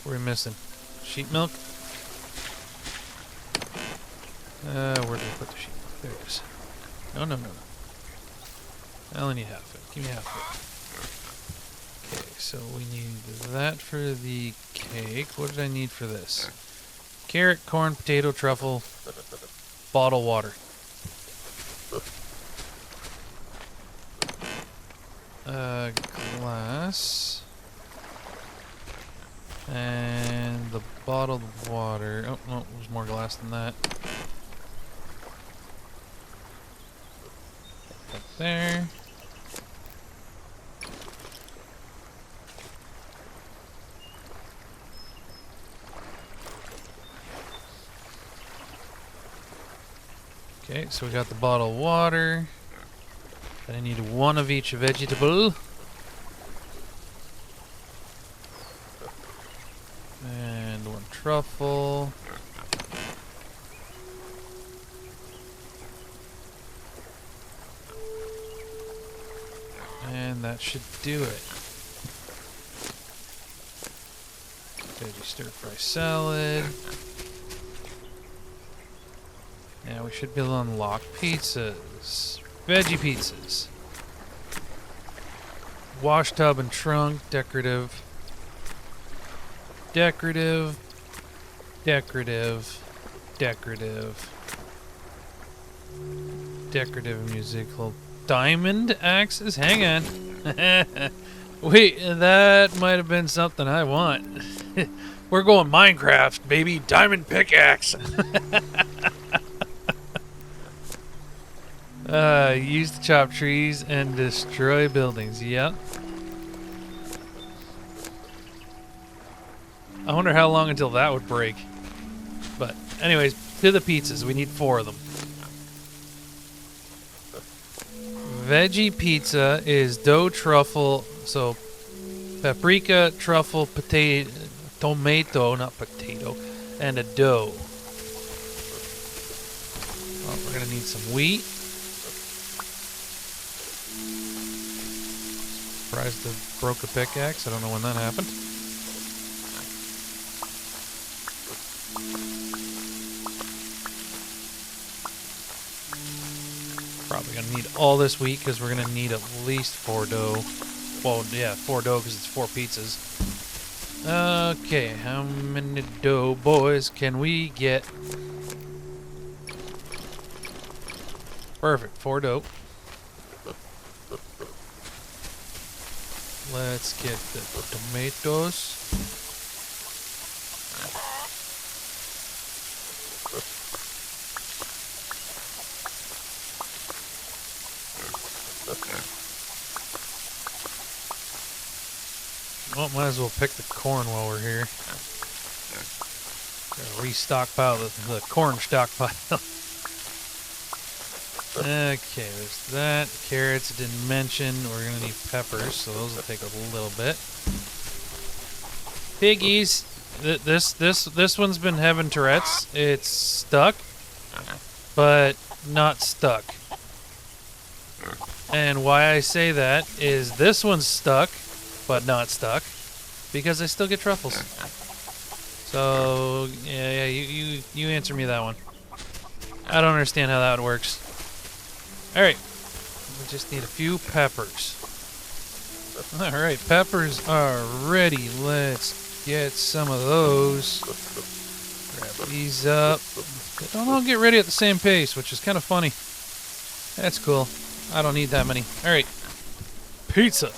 What are we missing? Sheep milk? Where did I put the sheep milk? There it is. No, no, no, no. I only need half of it. Give me half of it. Okay, so we need that for the cake. What did I need for this? Carrot, corn, potato, truffle, bottle water. Glass. And the bottled water. Oh, no, there's more glass than that. Up there. Okay, so we got the bottled water. Then I need one of each vegetable. And one truffle. And that should do it. Veggie stir-fry salad. Now we should be able to unlock pizzas. Veggie pizzas. Wash tub and trunk, decorative. Decorative. Decorative. Decorative. Decorative musical. Diamond axes? Hang on. Wait, that might have been something I want. We're going Minecraft, baby. Diamond pickaxe. Used to chop trees and destroy buildings. Yep. I wonder how long until that would break. But anyways, to the pizzas. We need 4 of them. Veggie pizza is dough, truffle, so paprika, truffle, potato, tomato, not potato, and a dough. Well, we're gonna need some wheat. Surprised I broke a pickaxe. I don't know when that happened. Probably gonna need all this wheat because we're gonna need at least 4 dough. Well, yeah, 4 dough because it's 4 pizzas. Okay, how many dough boys can we get? Perfect, 4 dough. Let's get the tomatoes. Well, might as well pick the corn while we're here. Gotta restockpile the corn stockpile. Okay, there's that. Carrots I didn't mention. We're gonna need peppers, so those will take a little bit. Piggies. This one's been having Tourette's. It's stuck, but not stuck. And why I say that is this one's stuck, but not stuck, because I still get truffles. So yeah, you answer me that one. I don't understand how that works. All right, we just need a few peppers. All right, peppers are ready. Let's get some of those. Grab these up. They don't all get ready at the same pace, which is kind of funny. That's cool. I don't need that many. All right, pizza.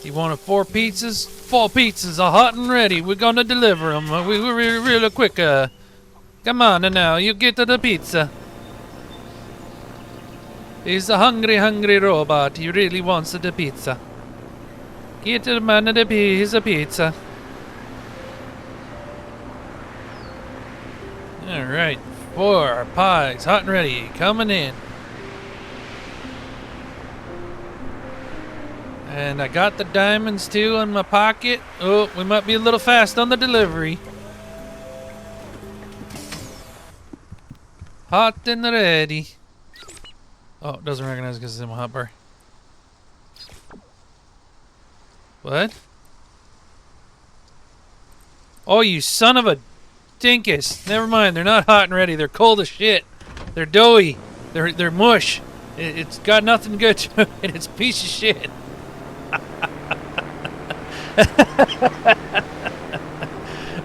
You wanted 4 pizzas? 4 pizzas are hot and ready. We're gonna deliver them. We're really quick. Come on now, you get to the pizza. He's a hungry robot. He really wants the pizza. Get to the man the pizza. All right, 4 pies, hot and ready, coming in. And I got the diamonds too in my pocket. Oh, we might be a little fast on the delivery. Hot and ready. Oh, it doesn't recognize because it's in my hotbar. What? Oh, you son of a dinkus. Never mind, they're not hot and ready. They're cold as shit. They're doughy. They're mush. It's got nothing good to it. It's a piece of shit.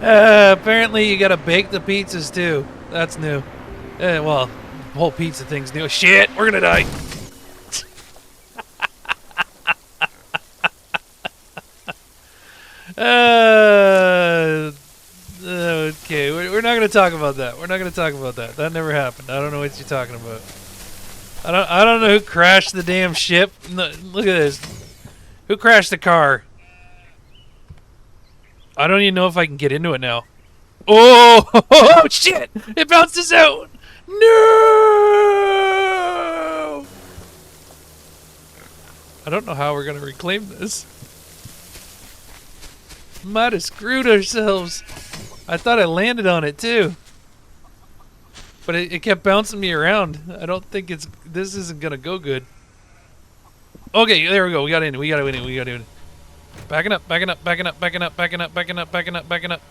Apparently you gotta bake the pizzas too. That's new. Well, the whole pizza thing's new. Shit, we're gonna die. Okay, we're not gonna talk about that. We're not gonna talk about that. That never happened. I don't know what you're talking about. I don't know who crashed the damn ship. No, look at this. Who crashed the car? I don't even know if I can get into it now. Oh, oh shit! It bounces out! No! I don't know how we're gonna reclaim this. Might have screwed ourselves. I thought I landed on it too. But it kept bouncing me around. I don't think this isn't gonna go good. Okay, there we go. We got in. We got in. Backing up, backing up, backing up, backing up, backing up, backing up, backing up, backing up.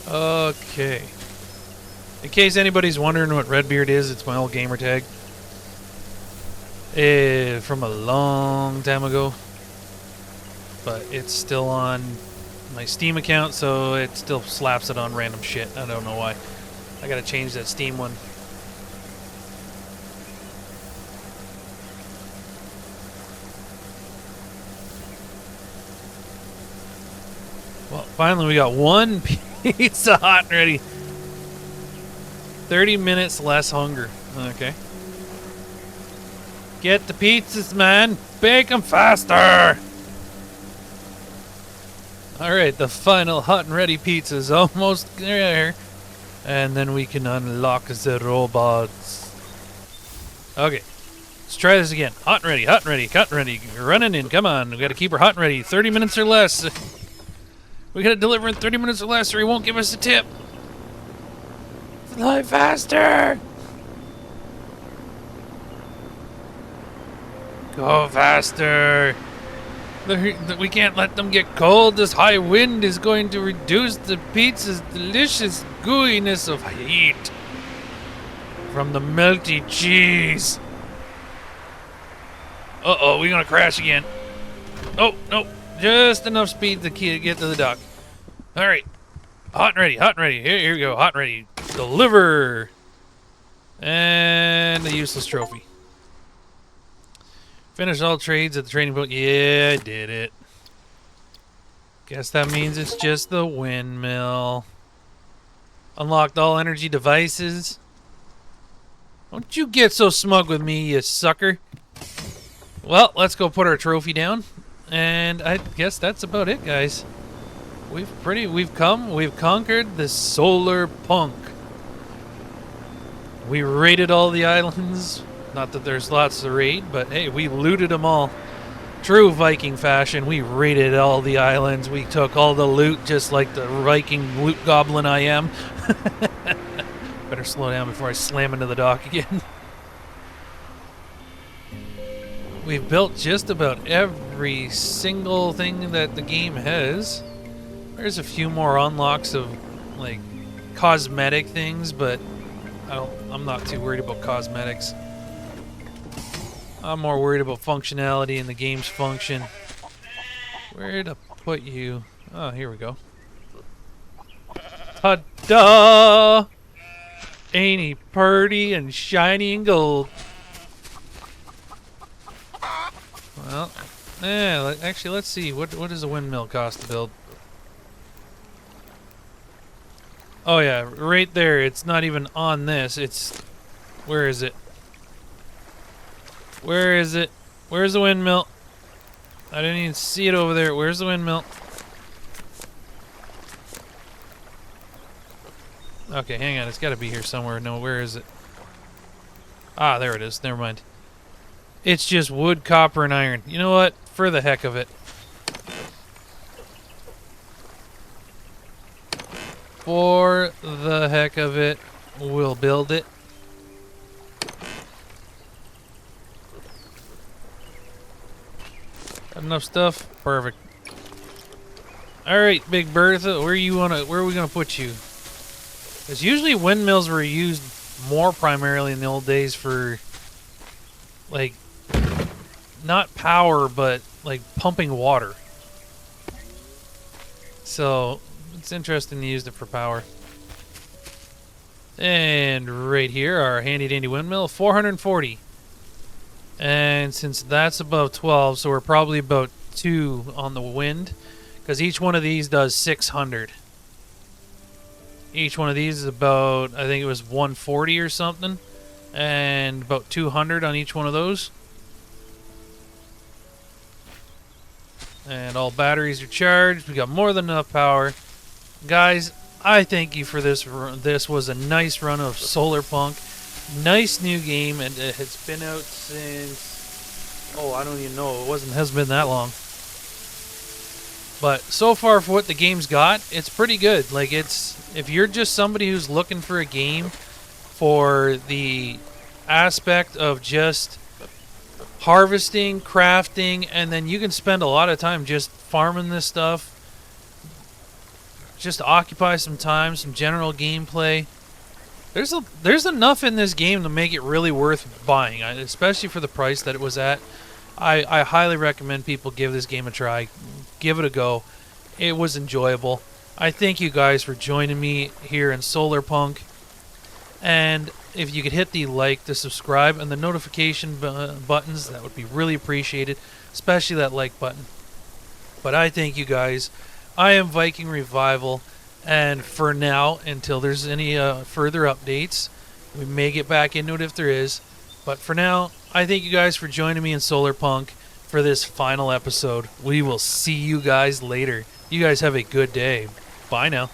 Okay. In case anybody's wondering what Redbeard is, it's my old gamer tag. From a long time ago. But it's still on my Steam account, so it still slaps it on random shit. I don't know why. I gotta change that Steam one. Well, finally we got one pizza hot and ready. 30 minutes less hunger. Okay. Get the pizzas, man. Bake them faster. Alright, the final hot and ready pizza is almost there. And then we can unlock the robots. Okay. Let's try this again. Hot and ready, hot and ready, hot and ready. Running in, come on. We gotta keep her hot and ready. 30 minutes or less. We gotta deliver in 30 minutes or less or he won't give us a tip. Fly faster! Go faster! We can't let them get cold. This high wind is going to reduce the pizza's delicious gooiness of heat from the melty cheese. Uh-oh, we're gonna crash again. Oh, no. Just enough speed to get to the dock. Alright. Hot and ready, hot and ready. Here we go, hot and ready. Deliver! And a useless trophy. Finish all trades at the trading boat. Yeah, I did it. Guess that means it's just the windmill. Unlocked all energy devices. Don't you get so smug with me, you sucker. Well, let's go put our trophy down. And I guess that's about it, guys. We've conquered the Solarpunk. We raided all the islands. Not that there's lots to raid, but hey, we looted them all. True Viking fashion, we raided all the islands. We took all the loot just like the Viking loot goblin I am. Better slow down before I slam into the dock again. We've built just about every single thing that the game has. There's a few more unlocks of like cosmetic things, but I'm not too worried about cosmetics. I'm more worried about functionality and the game's function. Where to put you? Oh, here we go. Ta-da! Ain't he purty and shiny and gold? Well, yeah. Actually, let's see. What does a windmill cost to build? Oh yeah, right there. It's not even on this. It's where is it? Where is it? Where's the windmill? I didn't even see it over there. Where's the windmill? Okay, hang on. It's got to be here somewhere. No, where is it? Ah, there it is. Never mind. It's just wood, copper, and iron. You know what? For the heck of it. For the heck of it, we'll build it. Got enough stuff? Perfect. Alright, Big Bertha, where are we gonna put you? Because usually windmills were used more primarily in the old days for like not power but like pumping water. So it's interesting to use it for power. And right here, our handy dandy windmill, 440. And since that's above 12, so we're probably about 2 on the wind, because each one of these does 600. Each one of these is about, I think it was 140 or something, and about 200 on each one of those. And all batteries are charged. We got more than enough power. Guys, I thank you for this run. This was a nice run of Solarpunk. Nice new game, and it has been out since, oh, I don't even know. Hasn't been that long. But so far for what the game's got, it's pretty good. Like, it's, if you're just somebody who's looking for a game for the aspect of just harvesting, crafting, and then you can spend a lot of time just farming this stuff, just to occupy some time, some general gameplay. There's enough in this game to make it really worth buying, especially for the price that it was at. I highly recommend people give this game a try. Give it a go. It was enjoyable. I thank you guys for joining me here in Solarpunk. And if you could hit the like, the subscribe, and the notification buttons, that would be really appreciated, especially that like button. But I thank you guys. I am Viking Revival, and for now, until there's any further updates, we may get back into it if there is. But for now, I thank you guys for joining me in Solarpunk for this final episode. We will see you guys later. You guys have a good day. Bye now.